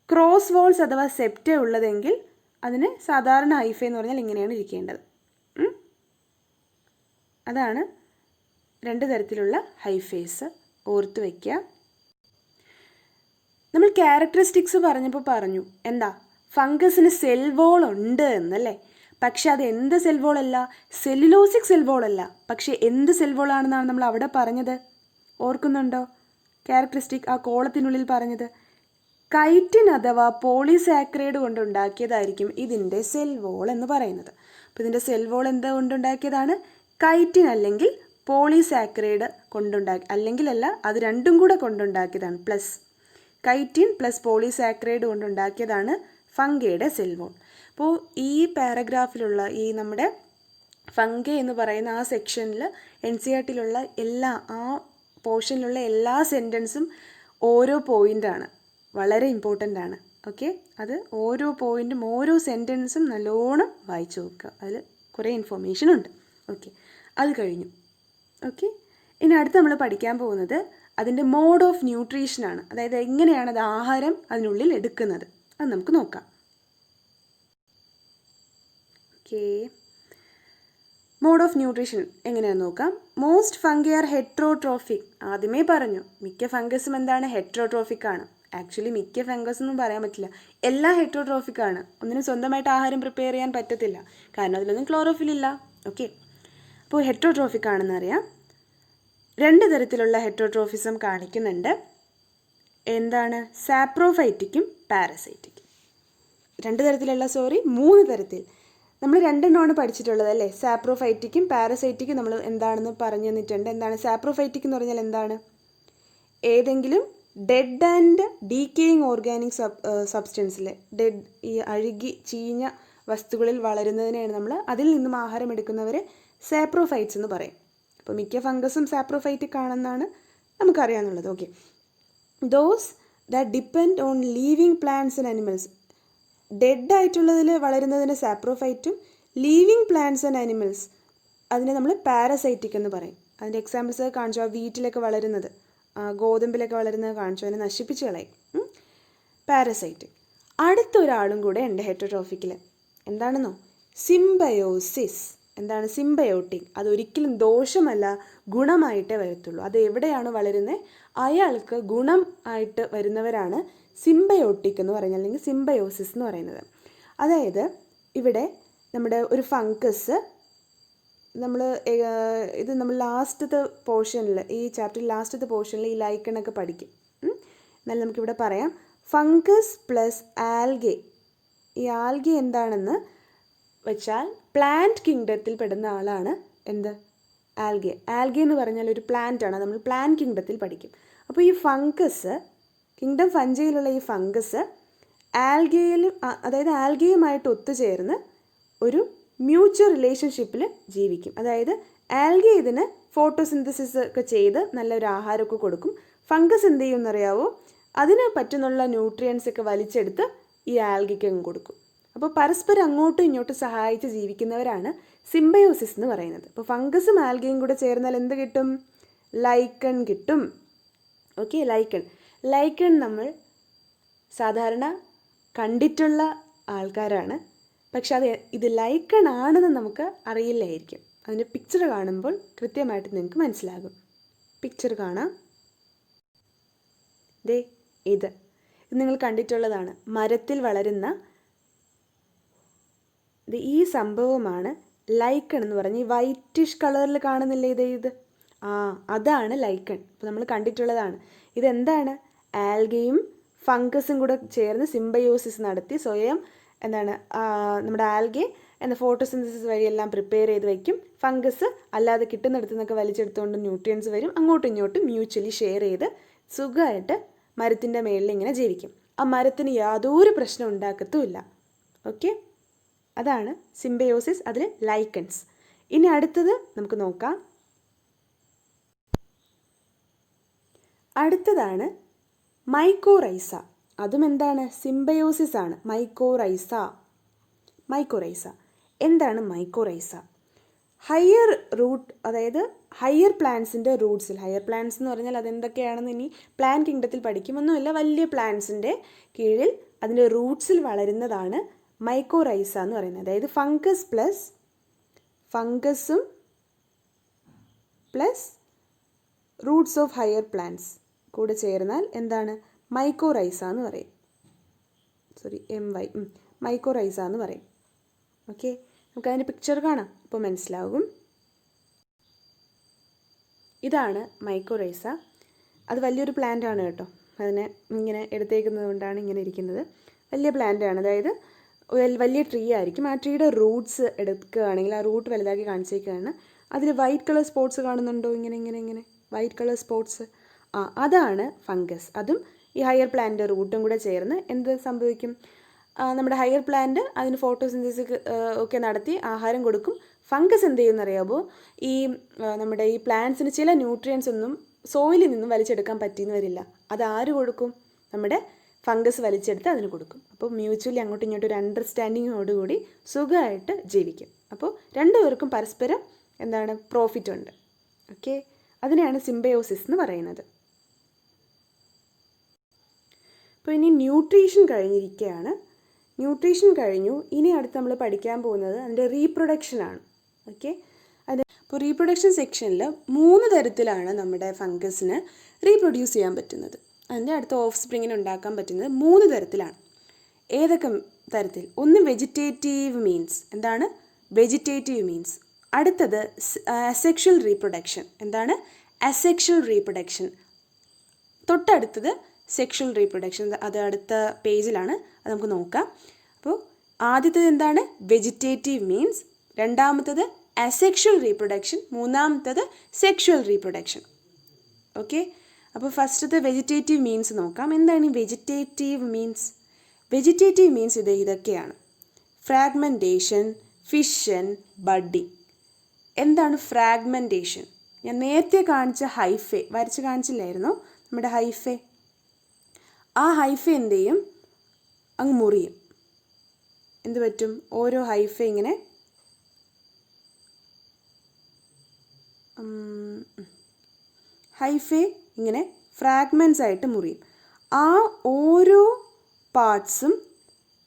ക്രോസ് വോൾസ് അഥവാ സെപ്റ്റ ഉള്ളതെങ്കിൽ അതിന് സാധാരണ ഹൈഫേ എന്ന് പറഞ്ഞാൽ ഇങ്ങനെയാണ് ഇരിക്കേണ്ടത്. അതാണ് രണ്ട് തരത്തിലുള്ള ഹൈഫേസ്, ഓർത്ത് വയ്ക്കുക. നമ്മൾ ക്യാരക്ടറിസ്റ്റിക്സ് പറഞ്ഞപ്പോൾ പറഞ്ഞു എന്താ, ഫംഗസിന് സെൽ വോൾ ഉണ്ട് എന്നല്ലേ. പക്ഷെ അത് എന്ത് സെൽ വോൾ അല്ല, സെല്ലുലോസിക് സെൽ വോൾ അല്ല. പക്ഷെ എന്ത് സെൽ വോൾ ആണെന്നാണ് നമ്മൾ അവിടെ പറഞ്ഞത്, ഓർക്കുന്നുണ്ടോ? ക്യാരക്ടറിസ്റ്റിക് ആ കോളത്തിനുള്ളിൽ പറഞ്ഞത് കൈറ്റിൻ അഥവാ പോളിസാക്രൈഡ് കൊണ്ടുണ്ടാക്കിയതായിരിക്കും ഇതിൻ്റെ സെൽ വോൾ എന്ന് പറയുന്നത്. അപ്പോൾ ഇതിൻ്റെ സെൽ വോൾ എന്താ കൊണ്ടുണ്ടാക്കിയതാണ്, കൈറ്റിൻ അല്ലെങ്കിൽ പോളിസാക്രൈഡ് കൊണ്ടുണ്ടാക്കി, അല്ലെങ്കിൽ അല്ല, അത് രണ്ടും കൂടെ കൊണ്ടുണ്ടാക്കിയതാണ്. പ്ലസ് കൈറ്റിൻ പ്ലസ് പോളിസാക്രൈഡ് കൊണ്ടുണ്ടാക്കിയതാണ് ഫംഗയുടെ സെൽ വോൾ. അപ്പോൾ ഈ പാരഗ്രാഫിലുള്ള ഈ നമ്മുടെ ഫംഗ എന്ന് പറയുന്ന ആ സെക്ഷനിൽ NCERT-ലുള്ള എല്ലാ ആ പോർഷനിലുള്ള എല്ലാ സെൻറ്റൻസും ഓരോ പോയിൻ്റാണ്, വളരെ ഇമ്പോർട്ടൻ്റ് ആണ്. ഓക്കെ, അത് ഓരോ പോയിൻറ്റും ഓരോ സെൻറ്റൻസും നല്ലോണം വായിച്ചു നോക്കുക, അതിൽ കുറേ ഇൻഫോർമേഷൻ ഉണ്ട്. ഓക്കെ, അത് കഴിഞ്ഞു. ഓക്കെ, ഇനി അടുത്ത് നമ്മൾ പഠിക്കാൻ പോകുന്നത് അതിൻ്റെ മോഡ് ഓഫ് ന്യൂട്രീഷനാണ്, അതായത് എങ്ങനെയാണ് അത് ആഹാരം അതിനുള്ളിൽ എടുക്കുന്നത്, അത് നമുക്ക് നോക്കാം. ഓക്കെ, മോഡ് ഓഫ് ന്യൂട്രീഷൻ എങ്ങനെയാണെന്ന് നോക്കാം. Most fungi are heterotrophic. ആദ്യമേ പറഞ്ഞു മിക്ക ഫംഗസും എന്താണ്, ഹെട്രോട്രോഫിക് ആണ്. ആക്ച്വലി മിക്ക ഫംഗസ് ഒന്നും പറയാൻ പറ്റില്ല, എല്ലാം ഹെട്രോട്രോഫിക് ആണ്. ഒന്നിനും സ്വന്തമായിട്ട് ആഹാരം പ്രിപ്പയർ ചെയ്യാൻ പറ്റത്തില്ല, കാരണം അതിലൊന്നും ക്ലോറോഫിൽ ഇല്ല. ഓക്കെ, അപ്പോൾ ഹെട്രോട്രോഫിക് ആണെന്ന് അറിയാം. രണ്ട് തരത്തിലുള്ള ഹെട്രോട്രോഫിസം കാണിക്കുന്നുണ്ട്. എന്താണ്, സാപ്രോഫൈറ്റിക്കും പാരസൈറ്റിക്കും. രണ്ട് തരത്തിലുള്ള, മൂന്ന് തരത്തിൽ. നമ്മൾ രണ്ടെണ്ണമാണ് പഠിച്ചിട്ടുള്ളത് അല്ലേ, സാപ്രോഫൈറ്റിക്കും പാരസൈറ്റിക്കും നമ്മൾ എന്താണെന്ന് പറഞ്ഞു തന്നിട്ടുണ്ട്. എന്താണ് സാപ്രോഫൈറ്റിക് എന്ന് പറഞ്ഞാൽ എന്താണ്, ഏതെങ്കിലും ഡെഡ് ആൻഡ് ഡീക്കേയിങ് ഓർഗാനിക് സബ്സ്റ്റൻസിൽ, ഡെഡ് ഈ അഴുകി ചീഞ്ഞ വസ്തുക്കളിൽ വളരുന്നതിനെയാണ് നമ്മൾ, അതിൽ നിന്നും ആഹാരം എടുക്കുന്നവരെ സാപ്രോഫൈറ്റ്സ് എന്ന് പറയും. അപ്പോൾ മിക്ക ഫംഗസും സാപ്രോഫൈറ്റിക് ആണെന്നാണ് നമുക്കറിയാമെന്നുള്ളത്. Okay, those that depend on living plants and animals. Dead ആയിട്ടുള്ളതിൽ വളരുന്നതിന് സാപ്രോഫൈറ്റും, ലീവിങ് പ്ലാന്റ്സ് ആൻഡ് അനിമൽസ് അതിനെ നമ്മൾ പാരസൈറ്റിക് എന്ന് പറയും. അതിൻ്റെ എക്സാമ്പിൾസ് കാണിച്ചു, ആ വീട്ടിലൊക്കെ വളരുന്നത്, ഗോതമ്പിലൊക്കെ വളരുന്നത് കാണിച്ചു, അതിനെ നശിപ്പിച്ച് കളയും, പാരസൈറ്റിക്. അടുത്തൊരാളും കൂടെ ഉണ്ട് ഹെറ്ററോട്രോഫിക്കിൽ, എന്താണെന്നോ, സിംബയോസിസ്. എന്താണ് സിംബയോട്ടിക്, അതൊരിക്കലും ദോഷമല്ല, ഗുണമായിട്ടേ വരത്തുള്ളൂ. അത് എവിടെയാണ് വളരുന്നത്, അയാൾക്ക് ഗുണം ആയിട്ട് വരുന്നവരാണ് സിംബയോട്ടിക് എന്ന് പറയുന്നത്, അല്ലെങ്കിൽ സിംബയോസിസ് എന്ന് പറയുന്നത്. അതായത് ഇവിടെ നമ്മുടെ ഒരു ഫംഗസ്, ഇത് നമ്മൾ ലാസ്റ്റത്തെ പോർഷനിൽ, ഈ ചാപ്റ്റർ ലാസ്റ്റത്തെ പോർഷനിൽ ഈ ലൈക്കണൊക്കെ പഠിക്കും. എന്നാൽ നമുക്കിവിടെ പറയാം, ഫംഗസ് പ്ലസ് ആൽഗെ. ഈ ആൽഗെ എന്താണെന്ന് വെച്ചാൽ പ്ലാന്റ് കിങ്ഡത്തിൽ പെടുന്ന ആളാണ് എന്ത്, ആൽഗെ. ആൽഗെ എന്ന് പറഞ്ഞാൽ ഒരു പ്ലാന്റ് ആണ്, നമ്മൾ പ്ലാന്റ് കിങ്ഡത്തിൽ പഠിക്കും. അപ്പോൾ ഈ ഫംഗസ്, കിങ്ഡം ഫഞ്ചയിലുള്ള ഈ ഫംഗസ് ആൽഗയിലും, അതായത് ആൽഗയുമായിട്ട് ഒത്തുചേർന്ന് ഒരു മ്യൂച്വൽ റിലേഷൻഷിപ്പിൽ ജീവിക്കും. അതായത് ആൽഗെ ഇതിന് ഫോട്ടോസിന്തസിസ് ഒക്കെ ചെയ്ത് നല്ലൊരു ആഹാരമൊക്കെ കൊടുക്കും. ഫംഗസ് എന്ത് ചെയ്യുമെന്നറിയാവോ, അതിന് പറ്റുന്നുള്ള ന്യൂട്രിയൻസ് ഒക്കെ വലിച്ചെടുത്ത് ഈ ആൽഗയ്ക്ക് അങ്ങ് കൊടുക്കും. അപ്പോൾ പരസ്പരം അങ്ങോട്ടും ഇങ്ങോട്ടും സഹായിച്ച് ജീവിക്കുന്നവരാണ് സിംബയോസിസ് എന്ന് പറയുന്നത്. അപ്പോൾ ഫംഗസും ആൽഗയും കൂടെ ചേർന്നാൽ എന്ത് കിട്ടും, ലൈക്കൺ കിട്ടും. ഓക്കെ, ലൈക്കൺ നമ്മൾ സാധാരണ കണ്ടിട്ടുള്ള ആൾക്കാരാണ്, പക്ഷെ ഇത് ലൈക്കൺ ആണെന്ന് നമുക്ക് അറിയില്ലായിരിക്കും. അതിൻ്റെ പിക്ചർ കാണുമ്പോൾ കൃത്യമായിട്ട് നിങ്ങൾക്ക് മനസ്സിലാകും. പിക്ചർ കാണാം, ഇത് നിങ്ങൾ കണ്ടിട്ടുള്ളതാണ്, മരത്തിൽ വളരുന്ന ഈ സംഭവമാണ് ലൈക്കൺ എന്ന് പറഞ്ഞ്, ഈ വൈറ്റിഷ് കളറിൽ കാണുന്നില്ലേ ഇത്, അതാണ് ലൈക്കൺ. അപ്പോൾ നമ്മൾ കണ്ടിട്ടുള്ളതാണ്. ഇതെന്താണ്, ആൽഗയും ഫംഗസും കൂടെ ചേർന്ന് സിംബയോസിസ് നടത്തി സ്വയം എന്താണ്, നമ്മുടെ ആൽഗെ എന്താ ഫോട്ടോസിന്തസിസ് വഴി എല്ലാം പ്രിപ്പയർ ചെയ്ത് വയ്ക്കും. ഫംഗസ് അല്ലാതെ കിട്ടുന്നിടത്തു നിന്നൊക്കെ വലിച്ചെടുത്തുകൊണ്ട് ന്യൂട്രിയൻസ് വരും, അങ്ങോട്ടും ഇങ്ങോട്ടും മ്യൂച്വലി ഷെയർ ചെയ്ത് സുഖമായിട്ട് മരത്തിൻ്റെ മേളിൽ ഇങ്ങനെ ജീവിക്കും. ആ മരത്തിന് യാതൊരു പ്രശ്നം ഉണ്ടാക്കത്തുമില്ല. ഓക്കെ, അതാണ് സിംബയോസിസ്, അതിൽ ലൈക്കൺസ്. ഇനി അടുത്തത് നമുക്ക് നോക്കാം. അടുത്തതാണ് മൈക്കോറൈസ. അതും എന്താണ്? സിംബയോസിസ് ആണ്. മൈക്കോറൈസ. എന്താണ് മൈക്കോറൈസ? ഹയർ റൂട്ട്, അതായത് ഹയർ പ്ലാന്റ്സിൻ്റെ റൂട്ട്സിൽ, ഹയർ പ്ലാന്റ്സ് എന്ന് പറഞ്ഞാൽ അതെന്തൊക്കെയാണെന്ന് ഇനി പ്ലാൻ കിങ്ഡത്തിൽ പഠിക്കുമൊന്നുമില്ല, വലിയ പ്ലാന്റ്സിൻ്റെ കീഴിൽ അതിൻ്റെ റൂട്ട്സിൽ വളരുന്നതാണ് മൈക്കോറൈസ എന്ന് പറയുന്നത്. അതായത് ഫംഗസും plus roots of higher plants കൂടെ ചേർന്നാൽ എന്താണ്? മൈക്കോറൈസ എന്ന് പറയും. മൈക്കോറൈസ എന്ന് പറയും. ഓക്കെ, നമുക്കതിൻ്റെ പിക്ചർ കാണാം, അപ്പോൾ മനസ്സിലാകും. ഇതാണ് മൈക്കോറൈസ. അത് വലിയൊരു പ്ലാന്റ് ആണ് കേട്ടോ. അതിനെ ഇങ്ങനെ എടുത്തേക്കുന്നത് കൊണ്ടാണ് ഇങ്ങനെ ഇരിക്കുന്നത്. വലിയ പ്ലാന്റ് ആണ്, അതായത് വലിയ ട്രീ ആയിരിക്കും. ആ ട്രീയുടെ റൂട്ട്സ് എടുക്കുകയാണെങ്കിൽ ആ റൂട്ട് വലുതാക്കി കാണിച്ചേക്കുകയാണ്. അതിൽ വൈറ്റ് കളർ സ്പോട്ട്സ് കാണുന്നുണ്ടോ? ഇങ്ങനെ വൈറ്റ് കളർ സ്പോട്ട്സ്, അതാണ് ഫംഗസ്. അതും ഈ ഹയർ പ്ലാന്റിൻ്റെ റൂട്ടും കൂടെ ചേർന്ന് എന്ത് സംഭവിക്കും? നമ്മുടെ ഹയർ പ്ലാന്റ് അതിന് ഫോട്ടോസിന്തസിസ് ഒക്കെ നടത്തി ആഹാരം കൊടുക്കും. ഫംഗസ് എന്ത് ചെയ്യുമെന്നറിയാമോ? നമ്മുടെ ഈ പ്ലാന്റ്സിന് ചില ന്യൂട്രിയൻസ് ഒന്നും സോയിലിൽ നിന്നും വലിച്ചെടുക്കാൻ പറ്റിയെന്ന് വരില്ല. അത് ആര് കൊടുക്കും? നമ്മുടെ ഫംഗസ് വലിച്ചെടുത്ത് അതിന് കൊടുക്കും. അപ്പോൾ മ്യൂച്വലി അങ്ങോട്ടും ഇങ്ങോട്ടും ഒരു അണ്ടർസ്റ്റാൻഡിങ്ങോടുകൂടി സുഖമായിട്ട് ജീവിക്കും. അപ്പോൾ രണ്ടുപേർക്കും പരസ്പരം എന്താണ്? പ്രോഫിറ്റ് ഉണ്ട്. ഓക്കെ, അതിനെയാണ് സിംബയോസിസ് എന്ന് പറയുന്നത്. അപ്പോൾ ഇനി ന്യൂട്രീഷൻ കഴിഞ്ഞിരിക്കുകയാണ്. ന്യൂട്രീഷൻ കഴിഞ്ഞു. ഇനി അടുത്ത് നമ്മൾ പഠിക്കാൻ പോകുന്നത് അതിൻ്റെ റീപ്രൊഡക്ഷനാണ്. ഓക്കെ, ഇപ്പോൾ റീപ്രൊഡക്ഷൻ സെക്ഷനിൽ 3 തരത്തിലാണ് നമ്മുടെ ഫംഗസിന് റീപ്രൊഡ്യൂസ് ചെയ്യാൻ പറ്റുന്നത്. അതിൻ്റെ അടുത്ത ഓഫ് സ്പ്രിങ്ങിന് ഉണ്ടാക്കാൻ പറ്റുന്നത് 3 തരത്തിലാണ്. ഏതൊക്കെ തരത്തിൽ? ഒന്ന് വെജിറ്റേറ്റീവ് മീൻസ്. എന്താണ് വെജിറ്റേറ്റീവ് മീൻസ്? അടുത്തത് അസെക്ഷൽ റീപ്രൊഡക്ഷൻ. എന്താണ് അസെക്ഷൽ റീപ്രൊഡക്ഷൻ? തൊട്ടടുത്തത് സെക്ഷൽ റീപ്രൊഡക്ഷൻ. അത് അടുത്ത പേജിലാണ്, അത് നമുക്ക് നോക്കാം. അപ്പോൾ ആദ്യത്തേത് എന്താണ്? Vegetative means. രണ്ടാമത്തത് അസെക്ഷൽ റീപ്രൊഡക്ഷൻ. മൂന്നാമത്തത് സെക്ഷൽ റീപ്രൊഡക്ഷൻ. ഓക്കെ, അപ്പോൾ ഫസ്റ്റത്തെ വെജിറ്റേറ്റീവ് മീൻസ് നോക്കാം. എന്താണ് ഈ വെജിറ്റേറ്റീവ് മീൻസ്? വെജിറ്റേറ്റീവ് മീൻസ് ഇതൊക്കെയാണ്: ഫ്രാഗ്മെൻറ്റേഷൻ, ഫിഷൻ, ബഡ്ഡിങ്. എന്താണ് ഫ്രാഗ്മെൻറ്റേഷൻ? ഞാൻ നേരത്തെ കാണിച്ച ഹൈഫേ വരച്ച് കാണിച്ചില്ലായിരുന്നോ? നമ്മുടെ ഹൈഫേ, ആ ഹൈഫേ എന്ത് ചെയ്യും? അങ്ങ് മുറിയും. എന്ത് പറ്റും? ഓരോ ഹൈഫേ ഇങ്ങനെ ഫ്രാഗ്മെൻറ്റ്സ് ആയിട്ട് മുറിയും. ആ ഓരോ പാർട്സും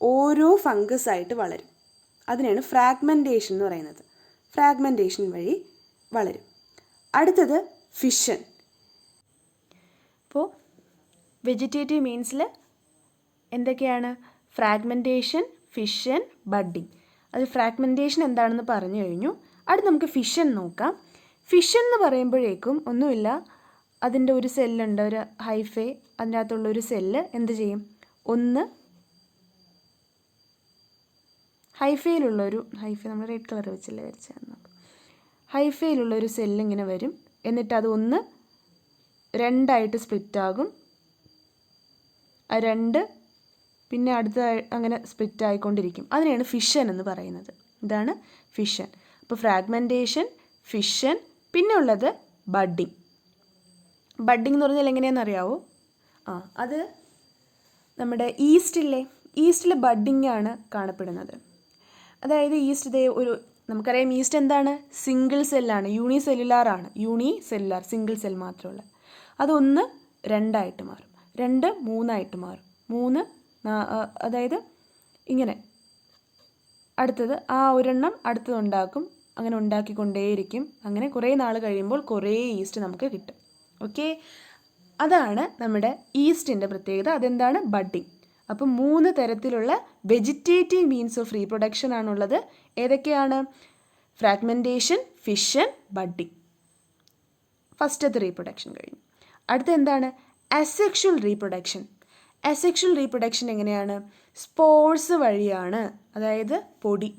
ഓരോ ഫംഗസ് ആയിട്ട് വളരും. അതിനാണ് ഫ്രാഗ്മെൻറ്റേഷൻ എന്ന് പറയുന്നത്. ഫ്രാഗ്മെൻറ്റേഷൻ വഴി വളരും. അടുത്തത് ഫിഷൻ. അപ്പോൾ വെജിറ്റേറ്റീവ് മീൻസിൽ എന്തൊക്കെയാണ്? Fragmentation, fission, budding. അത് ഫ്രാഗ്മെൻറ്റേഷൻ എന്താണെന്ന് പറഞ്ഞു കഴിഞ്ഞു. അടുത്ത് നമുക്ക് ഫിഷൻ നോക്കാം. ഫിഷൻ എന്ന് പറയുമ്പോഴേക്കും ഒന്നുമില്ല, അതിൻ്റെ ഒരു സെല്ലുണ്ട്, ഒരു ഹൈഫേ. അതിൻ്റെ അകത്തുള്ളൊരു സെല്ല് എന്ത് ചെയ്യും? ഒന്ന് ഹൈഫേയിലുള്ളൊരു നമ്മൾ റെഡ് കളർ വെച്ചല്ലേ വരച്ചാൽ, ഹൈഫേയിലുള്ളൊരു സെല്ല് ഇങ്ങനെ വരും. എന്നിട്ട് അത് ഒന്ന് രണ്ടായിട്ട് സ്പ്ലിറ്റ് ആകും. ആ രണ്ട് പിന്നെ അടുത്ത അങ്ങനെ സ്പ്ലിറ്റ് ആയിക്കൊണ്ടിരിക്കും. അതിനെയാണ് ഫിഷൻ എന്ന് പറയുന്നത്. ഇതാണ് ഫിഷൻ. അപ്പോൾ ഫ്രാഗ്മെൻറ്റേഷൻ, ഫിഷൻ, പിന്നെ ഉള്ളത് ബഡ്ഡിങ്. ബഡ്ഡിങ് എന്ന് പറഞ്ഞാൽ എങ്ങനെയാണെന്ന് അറിയാവോ? അത് നമ്മുടെ ഈസ്റ്റിൽ ബഡ്ഡിങ് ആണ് കാണപ്പെടുന്നത്. അതായത് ഈസ്റ്റ് നമുക്കറിയാം ഈസ്റ്റ് എന്താണ്? സിംഗിൾ സെല്ലാണ്, യൂണിസെല്ലുലാറാണ്. സിംഗിൾ സെൽ മാത്രമുള്ള. അതൊന്ന് രണ്ടായിട്ട് മാറും, 2 3 മാറും, 3 അതായത് ഇങ്ങനെ അടുത്തത് ആ ഒരെണ്ണം അടുത്തത് ഉണ്ടാക്കും. അങ്ങനെ ഉണ്ടാക്കിക്കൊണ്ടേയിരിക്കും. അങ്ങനെ കുറേ നാൾ കഴിയുമ്പോൾ കുറേ ഈസ്റ്റ് നമുക്ക് കിട്ടും. ഓക്കെ, അതാണ് നമ്മുടെ ഈസ്റ്റിൻ്റെ പ്രത്യേകത. അതെന്താണ്? ബഡ്ഡിങ്. അപ്പം 3 തരത്തിലുള്ള വെജിറ്റേറ്റീവ് മീൻസ് ഓഫ് റീപ്രൊഡക്ഷൻ ആണുള്ളത്. ഏതൊക്കെയാണ്? Fragmentation, fission, budding. ഫസ്റ്റത്തെ റീപ്രൊഡക്ഷൻ കഴിഞ്ഞു. അടുത്ത എന്താണ്? Asexual reproduction. അസെക്ഷൽ റീപ്രൊഡക്ഷൻ എങ്ങനെയാണ്? സ്പോർസ് വഴിയാണ്. അതായത് പൊടി,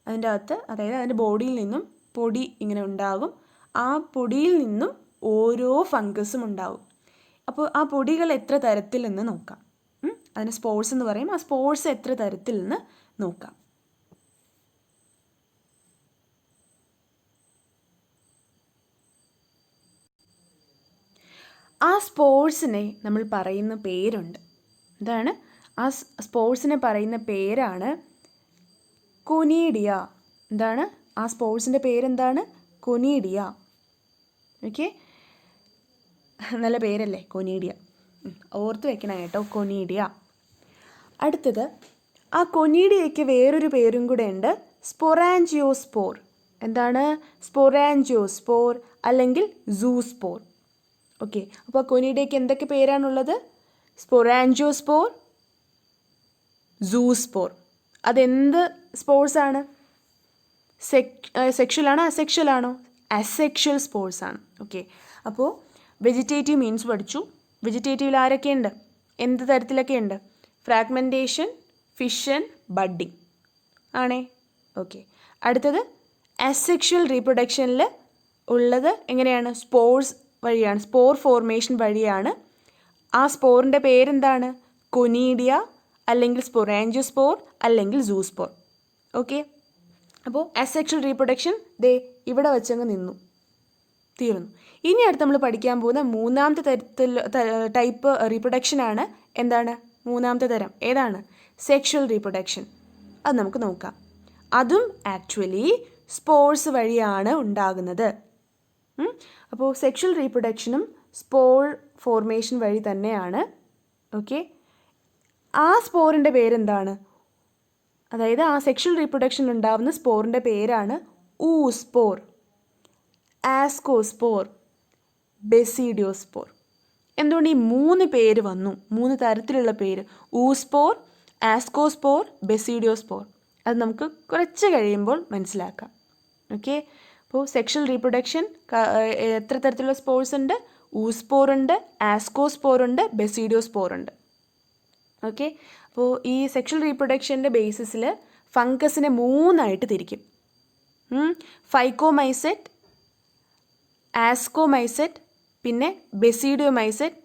അതിൻ്റെ അകത്ത്, അതായത് അതിൻ്റെ ബോഡിയിൽ നിന്നും പൊടി ഇങ്ങനെ ഉണ്ടാകും. ആ പൊടിയിൽ നിന്നും ഓരോ ഫംഗസും ഉണ്ടാകും. അപ്പോൾ ആ പൊടികൾ എത്ര തരത്തിൽ എന്ന് നോക്കാം. അതിന് സ്പോർസ് എന്ന് പറയും. ആ സ്പോർസ് എത്ര തരത്തിൽ എന്ന് നോക്കാം. ആ സ്പോർസിനെ നമ്മൾ പറയുന്ന പേരുണ്ട്. എന്താണ്? ആ സ്പോർസിനെ പറയുന്ന പേരാണ് കൊനീഡിയ. എന്താണ്? ആ സ്പോർസിൻ്റെ പേരെന്താണ്? കൊനീഡിയ. ഓക്കെ, നല്ല പേരല്ലേ കൊനീഡിയ, ഓർത്ത് വെക്കണം കേട്ടോ, കൊനീഡിയ. അടുത്തത്, ആ കൊനീഡിയയ്ക്ക് വേറൊരു പേരും കൂടെ ഉണ്ട്, സ്പൊറാൻജിയോസ്പോർ. എന്താണ്? സ്പൊറാൻജിയോസ്പോർ അല്ലെങ്കിൽ സൂസ്പോർ. ഓക്കെ, അപ്പോൾ കൊനീഡിയയ്ക്ക് എന്തൊക്കെ പേരാണുള്ളത്? സ്പൊറാൻജിയോസ്പോർ, സൂസ്പോർ. അതെന്ത് സ്പോർസാണ്? സെക്ഷുവലാണോ അസെക്ഷുവലാണോ? അസെക്ഷുവൽ സ്പോർസാണ്. ഓക്കെ, അപ്പോൾ വെജിറ്റേറ്റീവ് മീൻസ് പഠിച്ചു. വെജിറ്റേറ്റീവിൽ ആരൊക്കെയുണ്ട്? എന്ത് തരത്തിലൊക്കെയുണ്ട്? ഫ്രാഗ്മെൻറ്റേഷൻ, ഫിഷൻ, ബഡ്ഡിങ് ആണേ. ഓക്കെ, അടുത്തത് അസെക്ഷുവൽ റീപ്രൊഡക്ഷനിൽ ഉള്ളത് എങ്ങനെയാണ്? സ്പോർസ് വഴിയാണ്, സ്പോർ ഫോർമേഷൻ വഴിയാണ്. ആ സ്പോറിൻ്റെ പേരെന്താണ്? കൊനീഡിയ അല്ലെങ്കിൽ സ്പൊറാൻജിയോസ്പോർ അല്ലെങ്കിൽ സൂസ്പോർ. ഓക്കെ, അപ്പോൾ അസെക്ഷുവൽ റീപ്രൊഡക്ഷൻ ദേ ഇവിടെ വെച്ചങ്ങ് നിന്നു, തീർന്നു. ഇനി അടുത്ത് നമ്മൾ പഠിക്കാൻ പോകുന്ന മൂന്നാമത്തെ ടൈപ്പ് റീപ്രൊഡക്ഷനാണ്. എന്താണ് മൂന്നാമത്തെ തരം? ഏതാണ്? Sexual reproduction. അത് നമുക്ക് നോക്കാം. അതും ആക്ച്വലി സ്പോർസ് വഴിയാണ് ഉണ്ടാകുന്നത്. അപ്പോൾ സെക്ഷുവൽ റീപ്രൊഡക്ഷനും സ്പോർ ഫോർമേഷൻ വഴി തന്നെയാണ്. ഓക്കെ, ആ സ്പോറിൻ്റെ പേരെന്താണ്? അതായത് ആ സെക്ഷുവൽ റീപ്രൊഡക്ഷൻ ഉണ്ടാകുന്ന സ്പോറിൻ്റെ പേരാണ് ഊസ്പോർ, ആസ്കോസ്പോർ, ബെസിഡിയോസ്പോർ. എന്തുകൊണ്ട് ഈ 3 പേര് വന്നു? 3 തരത്തിലുള്ള പേര്, ഊസ്പോർ, ആസ്കോസ്പോർ, ബെസിഡിയോസ്പോർ. അത് നമുക്ക് കുറച്ച് കഴിയുമ്പോൾ മനസ്സിലാക്കാം. ഓക്കെ, അപ്പോൾ സെക്ഷുവൽ റീപ്രൊഡക്ഷൻ എത്ര തരത്തിലുള്ള സ്പോർസ് ഉണ്ട്? ഊസ്പോർ ഉണ്ട്, ആസ്കോസ്പോർ ഉണ്ട്, ബെസിഡിയോസ്പോർ ഉണ്ട്. ഓക്കെ, അപ്പോൾ ഈ സെക്ഷുവൽ റീപ്രൊഡക്ഷൻ്റെ ബേസിസിൽ ഫംഗസിനെ 3ആയിട്ട് തിരിക്കും. ഫൈക്കോമൈസെറ്റ്, ആസ്കോമൈസെറ്റ്, പിന്നെ ബെസിഡിയോമൈസെറ്റ്,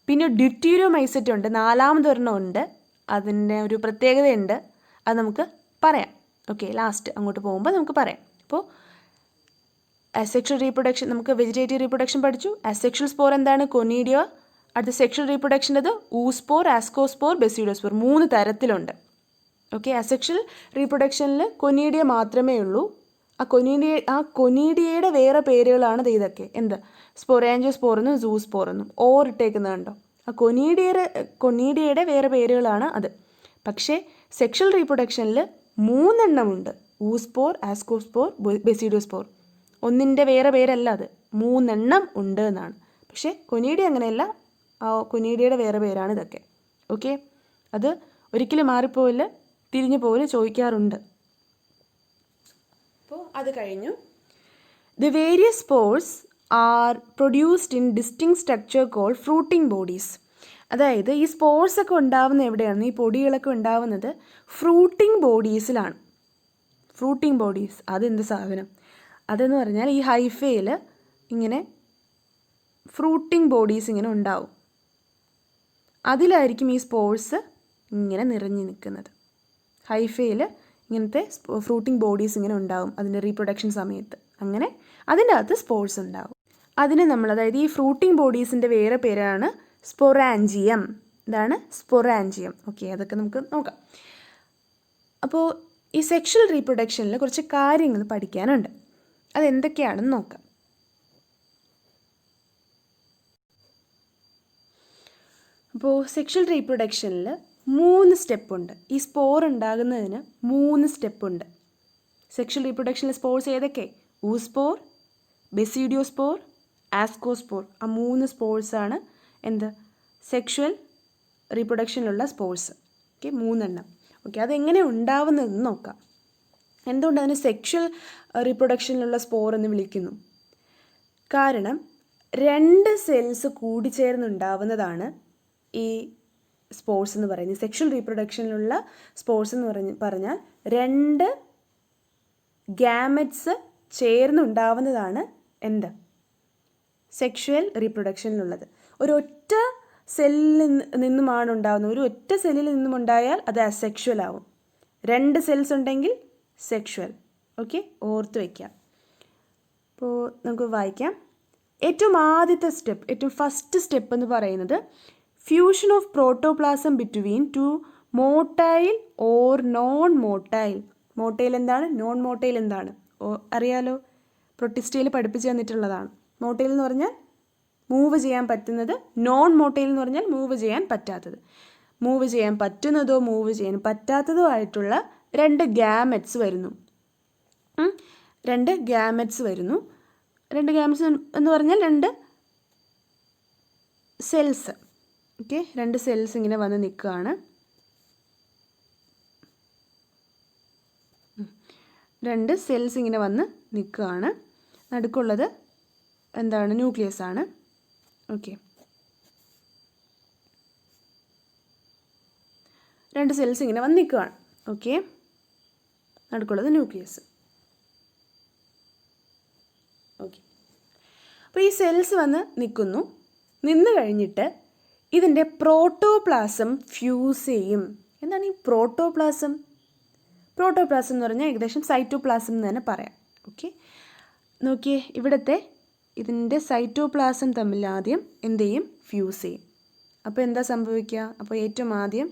പിന്നെ ഡ്യൂറ്റീരിയോമൈസെറ്റ് ഉണ്ട്, 4ാമതൊരെണ്ണം ഉണ്ട്. അതിൻ്റെ ഒരു പ്രത്യേകതയുണ്ട്, അത് നമുക്ക് പറയാം. ഓക്കെ, ലാസ്റ്റ് അങ്ങോട്ട് പോകുമ്പോൾ നമുക്ക് പറയാം. അപ്പോൾ അസെക്ഷുവൽ റീപ്രൊഡക്ഷൻ, നമുക്ക് വെജിറ്റേറ്റീവ് റീപ്രൊഡക്ഷൻ പഠിച്ചു. അസെക്ഷുവൽ സ്പോർ എന്താണ്? കൊനീഡിയ. അടുത്ത സെക്ഷുവൽ റീപ്രൊഡക്ഷൻ്റെത് ഊസ്പോർ, ആസ്കോസ്പോർ, ബെസിഡിയോസ്പോർ. 3 തരത്തിലുണ്ട്. ഓക്കെ, അസെക്ഷുവൽ റീപ്രൊഡക്ഷനിൽ കൊനീഡിയ മാത്രമേ ഉള്ളൂ. ആ കൊനീഡിയയുടെ വേറെ പേരുകളാണ് ഇതൊക്കെ. എന്ത്? സ്പൊറാൻജിയോസ്പോർ എന്നും സൂസ്പോർ എന്നും ഓറിട്ടേക്കുന്നത് കണ്ടോ? ആ കൊനീഡിയയുടെ വേറെ പേരുകളാണ് അത്. പക്ഷേ സെക്ഷുവൽ റീപ്രൊഡക്ഷനിൽ 3 എണ്ണമുണ്ട്, ഊസ്പോർ, ആസ്കോസ്പോർ, ബെസിഡിയോസ്പോർ. ഒന്നിൻ്റെ വേറെ പേരല്ല അത്, 3 എണ്ണം ഉണ്ട് എന്നാണ്. പക്ഷേ കൊനീഡിയ അങ്ങനെയല്ല, ആ കൊനീഡിയയുടെ വേറെ പേരാണ് ഇതൊക്കെ. ഓക്കെ, അത് ഒരിക്കലും മാറിപ്പോയില്ല, തിരിഞ്ഞു പോലും ചോദിക്കാറുണ്ട്. അപ്പോൾ അത് കഴിഞ്ഞു. The various spores are produced in distinct structure call fruiting bodies. അതായത് ഈ സ്പോർസ് ഒക്കെ ഉണ്ടാവുന്നത് എവിടെയാണ്? ഈ പൊടികളൊക്കെ ഉണ്ടാവുന്നത് ഫ്രൂട്ടിംഗ് ബോഡീസിലാണ്. ഫ്രൂട്ടിംഗ് ബോഡീസ് അതെന്ത് സാധനം? അതെന്ന് പറഞ്ഞാൽ ഈ ഹൈഫയിൽ ഇങ്ങനെ ഫ്രൂട്ടിംഗ് ബോഡീസ് ഇങ്ങനെ ഉണ്ടാവും. അതിലായിരിക്കും ഈ സ്പോർസ് ഇങ്ങനെ നിറഞ്ഞു നിൽക്കുന്നത്. ഹൈഫയിൽ ഇങ്ങനത്തെ ഫ്രൂട്ടിംഗ് ബോഡീസ് ഇങ്ങനെ ഉണ്ടാവും അതിൻ്റെ റീപ്രൊഡക്ഷൻ സമയത്ത്. അങ്ങനെ അതിൻ്റെ അകത്ത് സ്പോർസ് ഉണ്ടാവും. അതിന് നമ്മൾ, അതായത് ഈ ഫ്രൂട്ടിംഗ് ബോഡീസിൻ്റെ വേറെ പേരാണ് സ്പൊറാൻജിയം. ഇതാണ് സ്പൊറാൻജിയം. ഓക്കെ, അതൊക്കെ നമുക്ക് നോക്കാം. അപ്പോൾ ഈ സെക്ഷുവൽ റീപ്രൊഡക്ഷനിൽ കുറച്ച് കാര്യങ്ങൾ പഠിക്കാനുണ്ട്. അതെന്തൊക്കെയാണെന്ന് നോക്കാം. അപ്പോൾ സെക്ഷുവൽ റീപ്രൊഡക്ഷനിൽ 3 സ്റ്റെപ്പുണ്ട്. ഈ സ്പോർ ഉണ്ടാകുന്നതിന് 3 സ്റ്റെപ്പുണ്ട്. സെക്ഷുവൽ റീപ്രൊഡക്ഷനിലെ സ്പോർസ് ഏതൊക്കെ? ഊസ്പോർ, ബെസിഡിയോസ്പോർ, ആസ്കോസ്പോർ. ആ 3 സ്പോർസാണ് എന്ത്? Sexual റീപ്രൊഡക്ഷനിലുള്ള spores. ഓക്കെ, 3 എണ്ണം. ഓക്കെ, അതെങ്ങനെ ഉണ്ടാവുന്നതെന്ന് നോക്കാം. എന്തുകൊണ്ട് അതിന് സെക്ഷുവൽ റീപ്രൊഡക്ഷനിലുള്ള സ്പോർ എന്ന് വിളിക്കുന്നു? കാരണം 2 സെൽസ് കൂടിച്ചേർന്നുണ്ടാവുന്നതാണ് ഈ സ്പോർസ് എന്ന് പറയുന്നത്. സെക്ഷുവൽ റീപ്രൊഡക്ഷനിലുള്ള സ്പോർസ് എന്ന് പറഞ്ഞാൽ 2 ഗാമറ്റ്സ് ചേർന്നുണ്ടാവുന്നതാണ് എന്ത്? സെക്ഷുവൽ റീപ്രൊഡക്ഷനിലുള്ളത്. ഒരൊറ്റ സെല്ലിൽ നിന്നുമാണ് ഉണ്ടാകുന്നത്. ഒരു ഒറ്റ സെല്ലിൽ നിന്നും ഉണ്ടായാൽ അത് അസെക്ഷുവൽ ആവും. 2 സെൽസ് ഉണ്ടെങ്കിൽ സെക്ഷുവൽ. ഓക്കെ, ഓർത്ത് വയ്ക്കാം. അപ്പോൾ നമുക്ക് വായിക്കാം. ഏറ്റവും ആദ്യത്തെ സ്റ്റെപ്പ്, ഏറ്റവും ഫസ്റ്റ് സ്റ്റെപ്പ് എന്ന് പറയുന്നത് fusion of protoplasm between 2 motile or non motile. Motile എന്താണ്, നോൺ മോട്ടൈൽ എന്താണ് അറിയാലോ, പ്രൊട്ടിസ്റ്റയിൽ പഠിപ്പിച്ച് തന്നിട്ടുള്ളതാണ്. മോട്ടൈൽ എന്ന് പറഞ്ഞാൽ മൂവ് ചെയ്യാൻ പറ്റുന്നത്, നോൺ മോട്ടൈൽ എന്ന് പറഞ്ഞാൽ മൂവ് ചെയ്യാൻ പറ്റാത്തത്. മൂവ് ചെയ്യാൻ പറ്റുന്നതോ മൂവ് ചെയ്യാൻ പറ്റാത്തതോ ആയിട്ടുള്ള 2 ഗാമറ്റ്സ് വരുന്നു. 2 ഗാമറ്റ്സ് വരുന്നു. 2 ഗാമറ്റ്സ് എന്ന് പറഞ്ഞാൽ 2 സെൽസ്. ഓക്കെ, 2 സെൽസ് ഇങ്ങനെ വന്ന് നിൽക്കുകയാണ്. 2 സെൽസ് ഇങ്ങനെ വന്ന് നിൽക്കുകയാണ്. നടുക്കുള്ളത് എന്താണ്? ന്യൂക്ലിയസ് ആണ്. ഓക്കെ, 2 സെൽസ് ഇങ്ങനെ വന്ന് നിൽക്കുകയാണ്. Okay, നടുക്കുള്ളത് nucleus. ഓക്കെ, അപ്പോൾ ഈ സെൽസ് വന്ന് നിൽക്കുന്നു. നിന്ന് കഴിഞ്ഞിട്ട് ഇതിൻ്റെ പ്രോട്ടോപ്ലാസം ഫ്യൂസ് ചെയ്യും. എന്താണ് ഈ പ്രോട്ടോപ്ലാസം? പ്രോട്ടോപ്ലാസം എന്ന് പറഞ്ഞാൽ ഏകദേശം സൈറ്റോപ്ലാസം എന്ന് തന്നെ പറയാം. ഓക്കെ, നോക്കിയേ, ഇവിടുത്തെ ഇതിൻ്റെ സൈറ്റോപ്ലാസം തമ്മിൽ ആദ്യം എന്ത് ചെയ്യും? ഫ്യൂസ് ചെയ്യും. അപ്പോൾ എന്താ സംഭവിക്കുക? അപ്പോൾ ഏറ്റവും ആദ്യം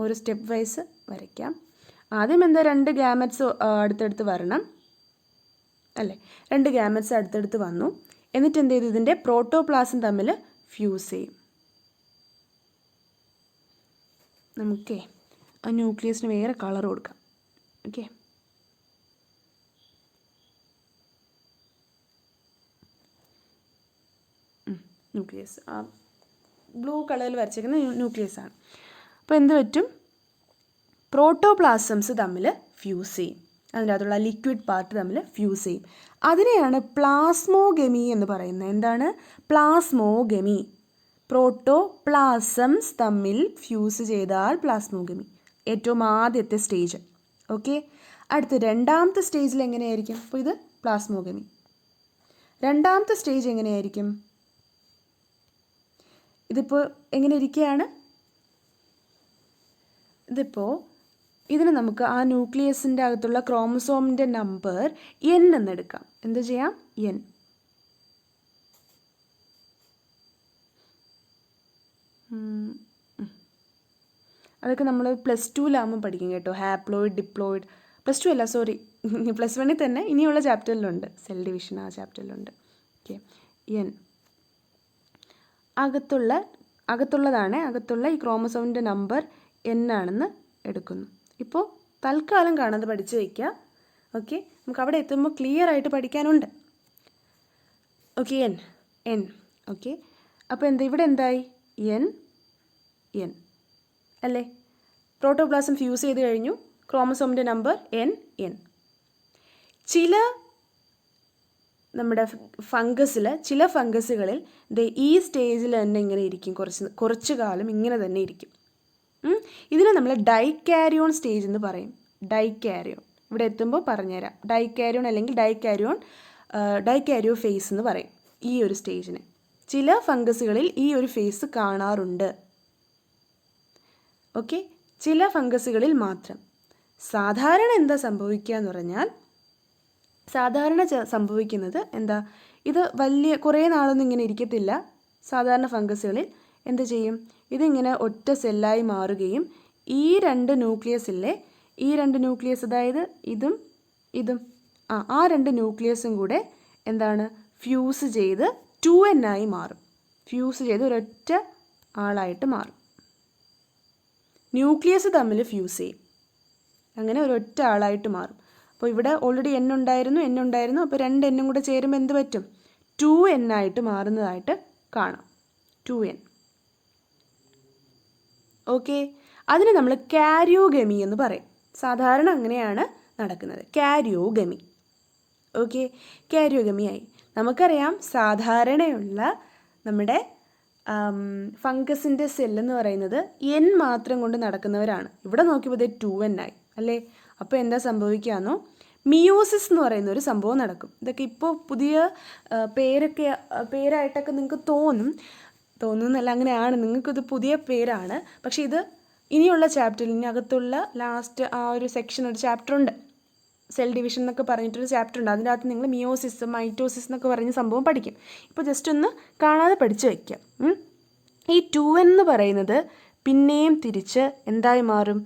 ഒരു സ്റ്റെപ്പ് വൈസ് വരയ്ക്കാം. ആദ്യം എന്താ, 2 ഗാമറ്റ്സ് അടുത്തടുത്ത് വരണം അല്ലേ? 2 ഗാമറ്റ്സ് അടുത്തടുത്ത് വന്നു. എന്നിട്ട് എന്ത് ചെയ്തു? ഇതിൻ്റെ പ്രോട്ടോപ്ലാസം തമ്മിൽ ഫ്യൂസ് ചെയ്യും. നമുക്കേ ആ ന്യൂക്ലിയസിന് വേറെ കളർ കൊടുക്കാം. ഓക്കെ, ന്യൂക്ലിയസ് ആ ബ്ലൂ കളറിൽ വരച്ചിരിക്കുന്ന ന്യൂക്ലിയസ് ആണ്. അപ്പോൾ എന്ത് പറ്റും? പ്രോട്ടോപ്ലാസംസ് തമ്മിൽ ഫ്യൂസ് ചെയ്യും. അതിൻ്റെ അകത്തുള്ള ലിക്വിഡ് പാർട്ട് തമ്മിൽ ഫ്യൂസ് ചെയ്യും. അതിനെയാണ് പ്ലാസ്മോഗമി എന്ന് പറയുന്നത്. എന്താണ് പ്ലാസ്മോഗമി? പ്രോട്ടോപ്ലാസംസ് തമ്മിൽ ഫ്യൂസ് ചെയ്താൽ പ്ലാസ്മോഗമി, ഏറ്റവും ആദ്യത്തെ സ്റ്റേജ്. ഓക്കെ, അടുത്ത് 2ാമത്തെ സ്റ്റേജിൽ എങ്ങനെയായിരിക്കും? അപ്പോൾ ഇത് പ്ലാസ്മോഗമി. 2ാമത്തെ സ്റ്റേജ് എങ്ങനെയായിരിക്കും? ഇതിപ്പോൾ എങ്ങനെ ഇരിക്കുകയാണ്? ഇതിപ്പോൾ ഇതിന് നമുക്ക് ആ ന്യൂക്ലിയസിൻ്റെ അകത്തുള്ള ക്രോമസോമിൻ്റെ നമ്പർ n എന്നെടുക്കാം. എന്ത് ചെയ്യാം? n. അതൊക്കെ നമ്മൾ +2 പഠിക്കും കേട്ടോ. Haploid, diploid. +2 അല്ല, സോറി, +1 തന്നെ ഇനിയുള്ള ചാപ്റ്ററിലുണ്ട്. സെൽ ഡിവിഷൻ ആ ചാപ്റ്ററിലുണ്ട്. ഓക്കെ, n അകത്തുള്ള ഈ ക്രോമസോമിൻ്റെ നമ്പർ n ആണെന്ന് എടുക്കുന്നു. ഇപ്പോൾ തൽക്കാലം കാണാതെ പഠിച്ചു വയ്ക്കുക. ഓക്കെ, നമുക്ക് അവിടെ എത്തുമ്പോൾ ക്ലിയർ ആയിട്ട് പഠിക്കാനുണ്ട്. Okay, n. ഓക്കെ, അപ്പോൾ എന്താ ഇവിടെ എന്തായി? n അല്ലേ? പ്രോട്ടോപ്ലാസം ഫ്യൂസ് ചെയ്ത് കഴിഞ്ഞു. ക്രോമസോമിൻ്റെ നമ്പർ n. ചില നമ്മുടെ ചില ഫംഗസുകളിൽ ഈ സ്റ്റേജിൽ തന്നെ ഇങ്ങനെ ഇരിക്കും. കുറച്ച് കാലം ഇങ്ങനെ തന്നെ ഇരിക്കും. ഇതിനെ നമ്മൾ ഡൈക്കാരിയോൺ സ്റ്റേജ് എന്ന് പറയും. ഡൈക്കാരിയോൺ ഇവിടെ എത്തുമ്പോൾ പറഞ്ഞുതരാം. ഡൈക്കാരിയോൺ അല്ലെങ്കിൽ ഡൈക്കാരിയോ ഫേസ് എന്ന് പറയും ഈ ഒരു സ്റ്റേജിന്. ചില ഫംഗസുകളിൽ ഈ ഒരു ഫേസ് കാണാറുണ്ട്. ഓക്കെ, ചില ഫംഗസുകളിൽ മാത്രം. സാധാരണ എന്താ സംഭവിക്കുക എന്ന് പറഞ്ഞാൽ, സാധാരണ സംഭവിക്കുന്നത് എന്താ, ഇത് കുറേ നാളൊന്നും ഇങ്ങനെ ഇരിക്കത്തില്ല. സാധാരണ ഫംഗസുകളിൽ എന്ത് ചെയ്യും? ഇതിങ്ങനെ ഒറ്റ സെല്ലായി മാറുകയും ഈ 2 ന്യൂക്ലിയസിലെ ഈ 2 ന്യൂക്ലിയസ്, അതായത് ഇതും ആ 2 ന്യൂക്ലിയസും കൂടെ എന്താണ് ഫ്യൂസ് ചെയ്ത് 2n ആയി മാറും. ഫ്യൂസ് ചെയ്ത് ഒരൊറ്റ ആളായിട്ട് മാറും. ന്യൂക്ലിയസ് തമ്മിൽ ഫ്യൂസ് ചെയ്യും. അങ്ങനെ ഒരൊറ്റ ആളായിട്ട് മാറും. അപ്പോൾ ഇവിടെ ഓൾറെഡി n ഉണ്ടായിരുന്നു. അപ്പോൾ 2 n കൂടെ ചേരുമ്പോൾ എന്ത് പറ്റും? 2n ആയിട്ട് മാറുന്നതായിട്ട് കാണാം. 2n. ഓക്കെ, അതിന് നമ്മൾ കാരിയോഗമി എന്ന് പറയും. സാധാരണ അങ്ങനെയാണ് നടക്കുന്നത്, കാരിയോഗമി. ഓക്കെ, കാരിയോഗമിയായി. നമുക്കറിയാം സാധാരണയുള്ള നമ്മുടെ ഫംഗസിൻ്റെ സെല്ലെന്ന് പറയുന്നത് n മാത്രം കൊണ്ട് നടക്കുന്നവരാണ്. ഇവിടെ നോക്കിയപ്പോൾ ഇത് 2n ആയി അല്ലേ? അപ്പോൾ എന്താ സംഭവിക്കാമെന്നോ, മിയോസിസ് എന്ന് പറയുന്ന ഒരു സംഭവം നടക്കും. ഇതൊക്കെ ഇപ്പോൾ പുതിയ പേരായിട്ടൊക്കെ നിങ്ങൾക്ക് തോന്നുന്നല്ല, അങ്ങനെയാണ്, നിങ്ങൾക്കിത് പുതിയ പേരാണ്. പക്ഷേ ഇത് ഇനിയുള്ള ചാപ്റ്ററിൽ, ഇതിനകത്തുള്ള ലാസ്റ്റ് ആ ഒരു സെക്ഷൻ, ഒരു ചാപ്റ്റർ ഉണ്ട്, സെൽ ഡിവിഷൻ എന്നൊക്കെ പറഞ്ഞിട്ടൊരു ചാപ്റ്റർ ഉണ്ട്. അതിൻ്റെ അകത്ത് നിങ്ങൾ മിയോസിസ്, മൈറ്റോസിസ് എന്നൊക്കെ പറഞ്ഞ സംഭവം പഠിക്കും. ഇപ്പോൾ ജസ്റ്റ് ഒന്ന് കാണാതെ പഠിച്ച് വയ്ക്കാം. ഈ 2n എന്ന് പറയുന്നത് പിന്നെയും തിരിച്ച് എന്തായി മാറും?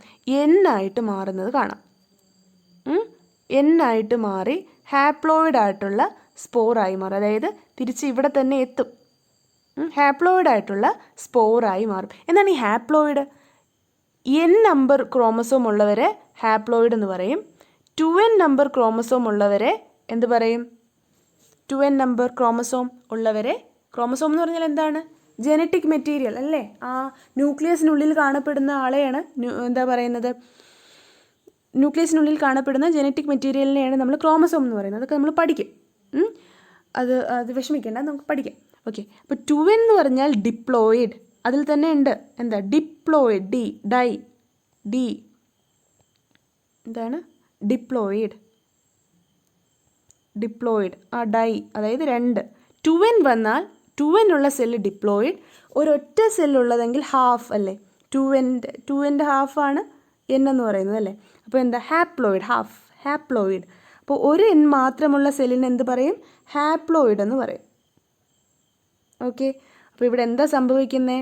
n ആയിട്ട് മാറുന്നത് കാണാം. n ആയിട്ട് മാറി ഹാപ്ലോയിഡ് ആയിട്ടുള്ള സ്പോറായി മാറും. അതായത് തിരിച്ച് ഇവിടെ തന്നെ എത്തും. ഹാപ്ലോയിഡ് ആയിട്ടുള്ള സ്പോറായി മാറും. എന്താണ് ഈ ഹാപ്ലോയിഡ്? n നമ്പർ ക്രോമസോം ഉള്ളവരെ ഹാപ്ലോയിഡ് എന്ന് പറയും. 2n നമ്പർ ക്രോമസോം ഉള്ളവരെ എന്ത് പറയും? 2n നമ്പർ ക്രോമസോം ഉള്ളവരെ, ക്രോമസോം എന്ന് പറഞ്ഞാൽ എന്താണ്? ജനറ്റിക് മെറ്റീരിയൽ അല്ലേ? ആ ന്യൂക്ലിയസിനുള്ളിൽ കാണപ്പെടുന്ന ആളെയാണ് എന്താ പറയുന്നത്? ന്യൂക്ലിയസിനുള്ളിൽ കാണപ്പെടുന്ന ജനറ്റിക് മെറ്റീരിയലിനെയാണ് നമ്മൾ ക്രോമസോം എന്ന് പറയുന്നത്. അതൊക്കെ നമ്മൾ പഠിക്കും. അത് വിഷമിക്കേണ്ട, നമുക്ക് പഠിക്കാം. ഓക്കെ, അപ്പോൾ 2n എന്ന് പറഞ്ഞാൽ ഡിപ്ലോയിഡ്. അതിൽ തന്നെ ഉണ്ട് എന്താ? ഡിപ്ലോയിഡ്. എന്താണ്? ഡിപ്ലോയിഡ്. ആ ഡൈ, അതായത് 2. 2n വന്നാൽ 2n ഉള്ള സെല്ല് ഡിപ്ലോയിഡ്. ഒരൊറ്റ സെല്ലുള്ളതെങ്കിൽ ഹാഫ് അല്ലേ? 2n ഹാഫാണ് n എന്ന് പറയുന്നത് അല്ലേ? അപ്പോൾ എന്താ? ഹാപ്ലോയിഡ്. അപ്പോൾ ഒരു n മാത്രമുള്ള സെല്ലിന് എന്ത് പറയും? ഹാപ്ലോയിഡ് എന്ന് പറയും. ഓക്കെ, അപ്പോൾ ഇവിടെ എന്താ സംഭവിക്കുന്നത്?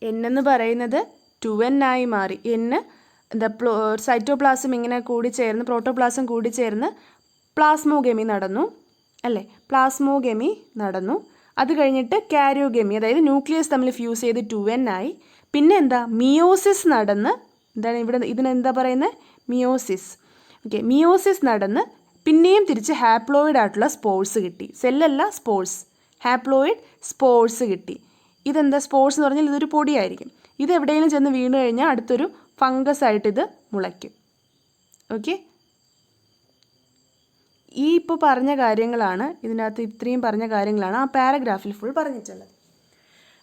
n എന്ന് പറയുന്നത് 2n ആയി മാറി. n എന്താ? സൈറ്റോപ്ലാസം ഇങ്ങനെ കൂടിച്ചേർന്ന്, പ്രോട്ടോപ്ലാസം കൂടിച്ചേർന്ന് പ്ലാസ്മോഗമി നടന്നു അല്ലേ? അത് കഴിഞ്ഞിട്ട് കാരിയോഗമി, അതായത് ന്യൂക്ലിയസ് തമ്മിൽ ഫ്യൂസ് ചെയ്ത് 2n ആയി. പിന്നെ എന്താ? മിയോസിസ് നടന്ന്, എന്താണ് ഇവിടെ ഇതിനെന്താ പറയുന്നത്? മിയോസിസ്. ഓക്കെ, മിയോസിസ് നടന്ന് പിന്നെയും തിരിച്ച് ഹാപ്ലോയിഡ് ആയിട്ടുള്ള സ്പോർട്സ് കിട്ടി. സെല്ലല്ല, സ്പോർട്സ്. ഹാപ്ലോയിഡ് സ്പോർട്സ് കിട്ടി. ഇതെന്താ? സ്പോർട്സ് എന്ന് പറഞ്ഞാൽ ഇതൊരു പൊടിയായിരിക്കും. ഇത് എവിടെയെങ്കിലും ചെന്ന് വീണ് കഴിഞ്ഞാൽ അടുത്തൊരു ഫംഗസ് ആയിട്ട് ഇത് മുളയ്ക്കും. ഓക്കെ, ഈ ഇപ്പോൾ പറഞ്ഞ കാര്യങ്ങളാണ്, ഇതിനകത്ത് ഇത്രയും പറഞ്ഞ കാര്യങ്ങളാണ് ആ പാരഗ്രാഫിൽ ഫുൾ പറഞ്ഞിട്ടുള്ളത്.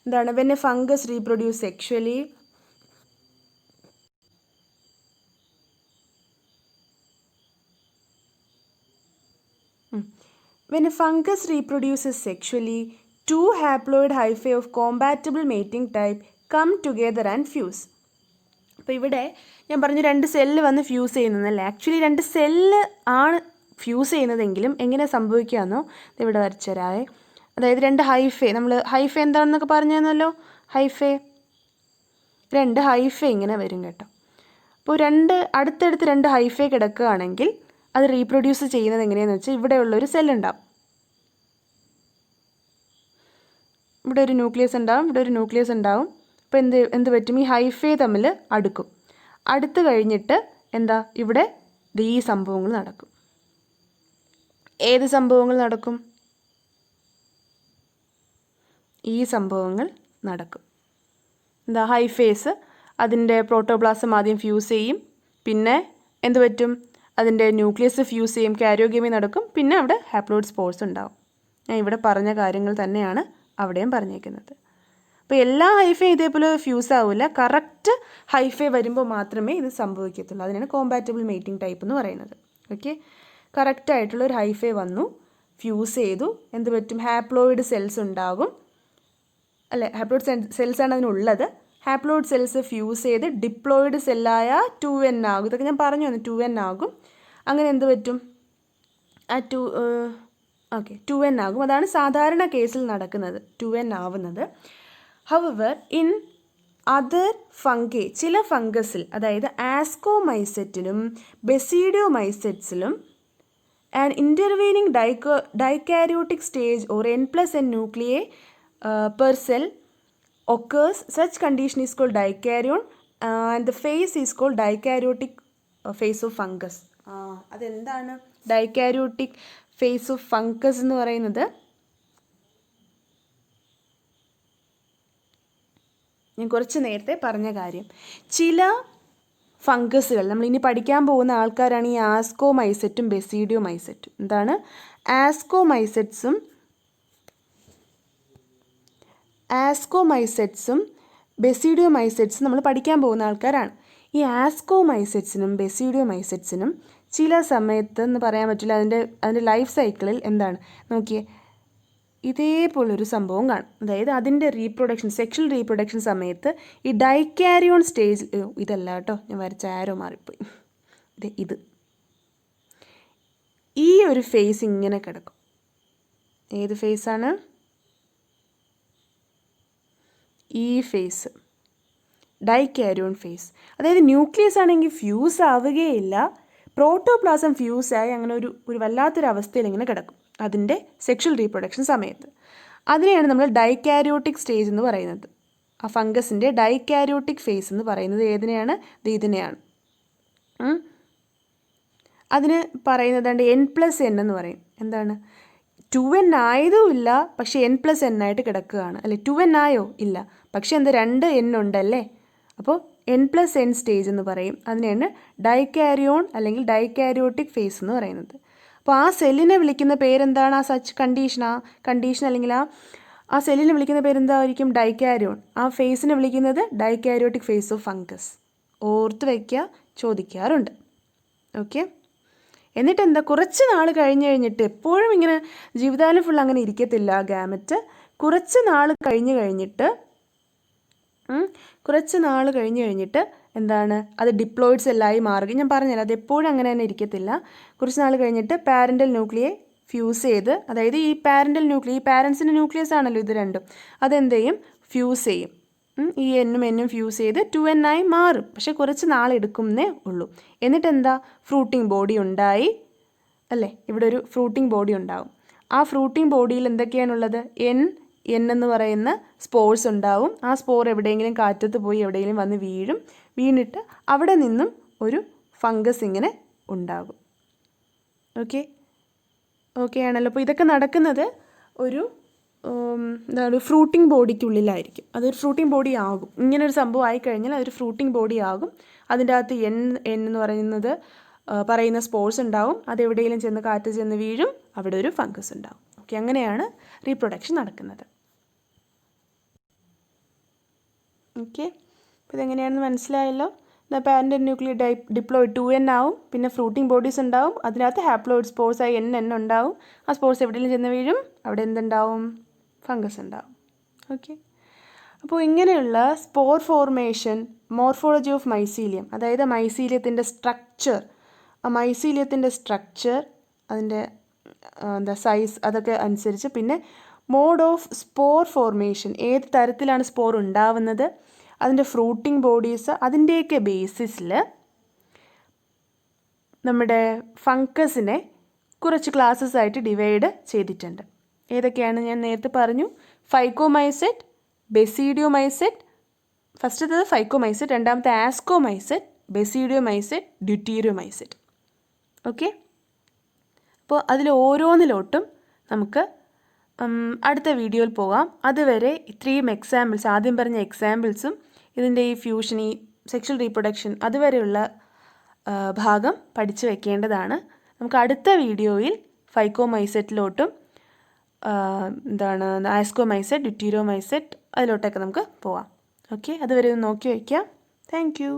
എന്താണ്? When A fungus reproduce sexually, when a fungus reproduces sexually, 2 haploid hyphae of compatible mating type come together and fuse. അപ്പോൾ ഇവിടെ ഞാൻ പറഞ്ഞു 2 സെല്ല് വന്ന് ഫ്യൂസ് ചെയ്യുന്നതല്ലേ? ആക്ച്വലി 2 സെല്ല് ആണ് ഫ്യൂസ് ചെയ്യുന്നതെങ്കിലും എങ്ങനെ സംഭവിക്കാമെന്നോ ഇവിടെ വരച്ചുതരാവേ. അതായത് 2 ഹൈഫേ, നമ്മൾ ഹൈഫേ എന്താണെന്നൊക്കെ പറഞ്ഞു തന്നല്ലോ. 2 ഹൈഫേ ഇങ്ങനെ വരും കേട്ടോ. അപ്പോൾ അടുത്തടുത്ത് 2 ഹൈഫേ കിടക്കുകയാണെങ്കിൽ അത് റീപ്രൊഡ്യൂസ് ചെയ്യുന്നത് എങ്ങനെയാണെന്ന് വെച്ചാൽ, ഇവിടെയുള്ളൊരു സെല്ലുണ്ടാവും, ഇവിടെ ഒരു ന്യൂക്ലിയസ് ഉണ്ടാവും. അപ്പോൾ എന്ത് പറ്റും? ഈ ഹൈഫേ തമ്മിൽ അടുത്ത് കഴിഞ്ഞിട്ട് എന്താ? ഇവിടെ ഈ സംഭവങ്ങൾ നടക്കും. ഏത് സംഭവങ്ങൾ നടക്കും? ഈ സംഭവങ്ങൾ നടക്കും. എന്താ? ഹൈഫേസ് അതിൻ്റെ പ്രോട്ടോപ്ലാസം ആദ്യം ഫ്യൂസ് ചെയ്യും. പിന്നെ എന്ത് പറ്റും? അതിൻ്റെ ന്യൂക്ലിയസ് ഫ്യൂസ് ചെയ്യും, കാരിയോഗമി നടക്കും. പിന്നെ അവിടെ ഹാപ്ലോയിഡ് സ്പോർട്സ് ഉണ്ടാവും. ഞാൻ ഇവിടെ പറഞ്ഞ കാര്യങ്ങൾ തന്നെയാണ് അവിടെയും പറഞ്ഞേക്കുന്നത്. അപ്പോൾ എല്ലാ ഹൈഫേ ഇതേപോലെ ഫ്യൂസ് ആവില്ല. കറക്റ്റ് ഹൈഫേ വരുമ്പോൾ മാത്രമേ ഇത് സംഭവിക്കത്തുള്ളൂ. അതിനാണ് കോമ്പാറ്റബിൾ മേറ്റിംഗ് ടൈപ്പ് എന്ന് പറയുന്നത്. ഓക്കെ, കറക്റ്റായിട്ടുള്ള ഒരു ഹൈഫേ വന്നു, ഫ്യൂസ് ചെയ്തു, എന്ത് പറ്റും? ഹാപ്ലോയിഡ് സെൽസ് ഉണ്ടാകും അല്ലേ? ഹാപ്ലോയിഡ് സെൽസാണ് അതിനുള്ളത്. ഹാപ്ലോയിഡ് സെൽസ് ഫ്യൂസ് ചെയ്ത് ഡിപ്ലോയിഡ് സെല്ലായ 2n ആകും. ഇതൊക്കെ ഞാൻ പറഞ്ഞു തന്നു, 2n ആകും. അങ്ങനെ എന്ത് പറ്റും? 2n ആകും. അതാണ് സാധാരണ കേസിൽ നടക്കുന്നത്, 2n ആവുന്നത്. ഹവർ ഇൻ അതർ ഫംഗി, ചില ഫംഗസിൽ, അതായത് ആസ്കോമൈസെറ്റിലും ബെസീഡിയോമൈസെറ്റ്സിലും an intervening dikaryotic stage or n+n nuclei per cell occurs, such condition is called dikaryon and the phase is called dikaryotic phase of fungus. അതെന്താണ് ഡൈക്കാരിയോട്ടിക് ഫേസ് ഓഫ് ഫംഗസ് എന്ന് പറയുന്നത്? ഞാൻ കുറച്ച് നേരത്തെ പറഞ്ഞ കാര്യം. ചില ഫംഗസുകൾ, നമ്മളിനി പഠിക്കാൻ പോകുന്ന ആൾക്കാരാണ് ഈ ആസ്കോമൈസെറ്റും ബെസീഡിയോമൈസെറ്റും. എന്താണ്? ആസ്കോമൈസെറ്റ്സും ബെസിഡിയോമൈസെറ്റ്സ് നമ്മൾ പഠിക്കാൻ പോകുന്ന ആൾക്കാരാണ്. ഈ ആസ്കോമൈസെറ്റ്സിനും ബെസിഡിയോമൈസെറ്റ്സിനും ചില സമയത്ത് എന്ന് പറയാൻ പറ്റില്ല, അതിൻ്റെ ലൈഫ് സൈക്കിളിൽ എന്താണ് നോക്കിയേ, ഇതേപോലൊരു സംഭവം കാണും. അതായത് അതിൻ്റെ റീപ്രൊഡക്ഷൻ, സെക്ഷൽ റീപ്രൊഡക്ഷൻ സമയത്ത് ഈ ഡൈക്കാരിയോൺ സ്റ്റേജ്, ഇതല്ല കേട്ടോ, ഞാൻ വരച്ച ആരോ മാറിപ്പോയി, ഇത് ഈ ഒരു ഫേസ് ഇങ്ങനെ കിടക്കും. ഏത് ഫേസാണ്? ഈ ഫേസ്, ഡൈക്കാരിയോൺ ഫേസ്. അതായത് ന്യൂക്ലിയസ് ആണെങ്കിൽ ഫ്യൂസ് ആവുകയില്ല, പ്രോട്ടോപ്ലാസം ഫ്യൂസായി അങ്ങനെ ഒരു വല്ലാത്തൊരു അവസ്ഥയിൽ ഇങ്ങനെ കിടക്കും അതിൻ്റെ സെക്ഷൽ റീപ്രൊഡക്ഷൻ സമയത്ത്. അതിനെയാണ് നമ്മൾ ഡൈക്കാരിയോട്ടിക് സ്റ്റേജ് എന്ന് പറയുന്നത്. ആ ഫംഗസിൻ്റെ ഡൈക്കാരിയോട്ടിക് ഫേസ് എന്ന് പറയുന്നത് ഏതിനെയാണ്? ഇതിനെയാണ്. അതിന് പറയുന്നത് N+N എന്ന് പറയും. എന്താണ്? 2N ആയതുമില്ല, പക്ഷേ N+N ആയിട്ട് കിടക്കുകയാണ് അല്ലേ. 2N ആയോ? ഇല്ല, പക്ഷേ എന്താ 2N ഉണ്ടല്ലേ, അപ്പോൾ N+N സ്റ്റേജ് എന്ന് പറയും. അതിനെയാണ് ഡൈക്കാരിയോൺ അല്ലെങ്കിൽ ഡൈക്കാരിയോട്ടിക് ഫേസ് എന്ന് പറയുന്നത്. അപ്പോൾ ആ സെല്ലിനെ വിളിക്കുന്ന പേരെന്താണ്? ആ സച്ച് കണ്ടീഷൻ അല്ലെങ്കിൽ ആ സെല്ലിനെ വിളിക്കുന്ന പേരെന്തായിരിക്കും? ഡൈക്കാരിയോൺ. ആ ഫേസിനെ വിളിക്കുന്നത് ഡൈക്കാരിയോട്ടിക് ഫേസ് ഓഫ് ഫംഗസ്. ഓർത്ത് വയ്ക്കുക, ചോദിക്കാറുണ്ട്. ഓക്കെ. എന്നിട്ട് എന്താ, കുറച്ച് നാൾ കഴിഞ്ഞിട്ട്, എപ്പോഴും ഇങ്ങനെ ജീവിതകാലം ഫുൾ അങ്ങനെ ഇരിക്കത്തില്ല ഗാമറ്റ്. കുറച്ച് നാൾ കഴിഞ്ഞിട്ട് എന്താണ്, അത് ഡിപ്ലോയിഡ് സെല്ലായി മാറുകയും, ഞാൻ പറഞ്ഞല്ലോ അത് എപ്പോഴും അങ്ങനെ തന്നെ ഇരിക്കത്തില്ല. കുറച്ച് നാൾ കഴിഞ്ഞിട്ട് പാരൻ്റൽ ന്യൂക്ലിയെ ഫ്യൂസ് ചെയ്ത്, അതായത് ഈ പാരൻ്റൽ ന്യൂക്ലിയ, ഈ പാരൻസിൻ്റെ ന്യൂക്ലിയസ് ആണല്ലോ ഇത് രണ്ടും, അതെന്ത് ചെയ്യും? ഫ്യൂസ് ചെയ്യും. ഈ N ഫ്യൂസ് ചെയ്ത് 2N ആയി മാറും. പക്ഷേ കുറച്ച് നാളെടുക്കുന്നേ ഉള്ളൂ. എന്നിട്ട് എന്താ, ഫ്രൂട്ടിംഗ് ബോഡി ഉണ്ടായി അല്ലേ. ഇവിടെ ഒരു ഫ്രൂട്ടിംഗ് ബോഡി ഉണ്ടാവും. ആ ഫ്രൂട്ടിംഗ് ബോഡിയിൽ എന്തൊക്കെയാണുള്ളത്? N എന്ന് പറയുന്ന സ്പോർസ് ഉണ്ടാവും. ആ സ്പോർ എവിടെയെങ്കിലും കാറ്റത്ത് പോയി എവിടെയെങ്കിലും വന്ന് വീണിട്ട് അവിടെ നിന്നും ഒരു ഫംഗസ് ഇങ്ങനെ ഉണ്ടാകും. ഓക്കെ ആണല്ലോ. അപ്പോൾ ഇതൊക്കെ നടക്കുന്നത് ഒരു ഫ്രൂട്ടിംഗ് ബോഡിക്കുള്ളിലായിരിക്കും. അതൊരു ഫ്രൂട്ടിംഗ് ബോഡി ആകും. ഇങ്ങനൊരു സംഭവം ആയിക്കഴിഞ്ഞാൽ അതൊരു ഫ്രൂട്ടിംഗ് ബോഡി ആകും. അതിൻ്റെ അകത്ത് N എന്ന് പറയുന്ന സ്പോർസ് ഉണ്ടാവും. അതെവിടെയെങ്കിലും ചെന്ന് കാറ്റ് ചെന്ന് വീഴും, അവിടെ ഒരു ഫംഗസ് ഉണ്ടാവും. ഓക്കെ, അങ്ങനെയാണ് റീപ്രൊഡക്ഷൻ നടക്കുന്നത്. ഓക്കെ, അപ്പോൾ ഇതെങ്ങനെയാണെന്ന് മനസ്സിലായല്ലോ. പാരൻ്റൽ ന്യൂക്ലിയ ഡിപ്ലോയിഡ് 2N ആവും. പിന്നെ ഫ്രൂട്ടിംഗ് ബോഡീസ് ഉണ്ടാവും. അതിനകത്ത് ഹാപ്ലോയിഡ് സ്പോർസായി N ഉണ്ടാവും. ആ സ്പോർസ് എവിടെയെങ്കിലും ചെന്ന് വീഴും, അവിടെ എന്തുണ്ടാവും? ഫംഗസ് ഉണ്ടാവും. ഓക്കെ, അപ്പോൾ ഇങ്ങനെയുള്ള spore formation, morphology of mycelium, അതായത് മൈസീലിയത്തിൻ്റെ സ്ട്രക്ചർ, ആ മൈസീലിയത്തിൻ്റെ സ്ട്രക്ചർ, അതിൻ്റെ സൈസ്, അതൊക്കെ അനുസരിച്ച്, പിന്നെ മോഡ് ഓഫ് സ്പോർ ഫോർമേഷൻ, ഏത് തരത്തിലാണ് സ്പോർ ഉണ്ടാവുന്നത്, അതിൻ്റെ ഫ്രൂട്ടിംഗ് ബോഡീസ്, അതിൻ്റെയൊക്കെ ബേസിസിൽ നമ്മുടെ ഫംഗസിനെ കുറച്ച് ക്ലാസ്സസ് ആയിട്ട് ഡിവൈഡ് ചെയ്തിട്ടുണ്ട്. ഏതൊക്കെയാണ് ഞാൻ നേരത്തെ പറഞ്ഞു? ഫൈക്കോമൈസെറ്റ്, ബെസിഡിയോമൈസെറ്റ്, ഫസ്റ്റത്തേത് ഫൈക്കോമൈസെറ്റ്, രണ്ടാമത്തെ ആസ്കോമൈസെറ്റ്, ബെസിഡിയോമൈസെറ്റ്, ഡ്യൂട്ടീരിയോമൈസെറ്റ്. ഓക്കെ, അപ്പോൾ അതിൽ ഓരോന്നിലോട്ടും നമുക്ക് അടുത്ത വീഡിയോയിൽ പോകാം. അതുവരെ ഇത്രയും എക്സാമ്പിൾസ്, ആദ്യം പറഞ്ഞ എക്സാമ്പിൾസും ഇതിൻ്റെ ഈ ഫ്യൂഷൻ, ഈ സെക്ഷൽ റീപ്രൊഡക്ഷൻ, അതുവരെയുള്ള ഭാഗം പഠിച്ചു വെക്കേണ്ടതാണ്. നമുക്ക് അടുത്ത വീഡിയോയിൽ ഫൈക്കോമൈസെറ്റിലോട്ടും ആസ്കോമൈസെറ്റ്, ഡ്യൂട്ടീരിയോമൈസെറ്റ്, അതിലോട്ടൊക്കെ നമുക്ക് പോവാം. ഓക്കെ, അതുവരെ ഒന്ന് നോക്കി വയ്ക്കാം. Thank you.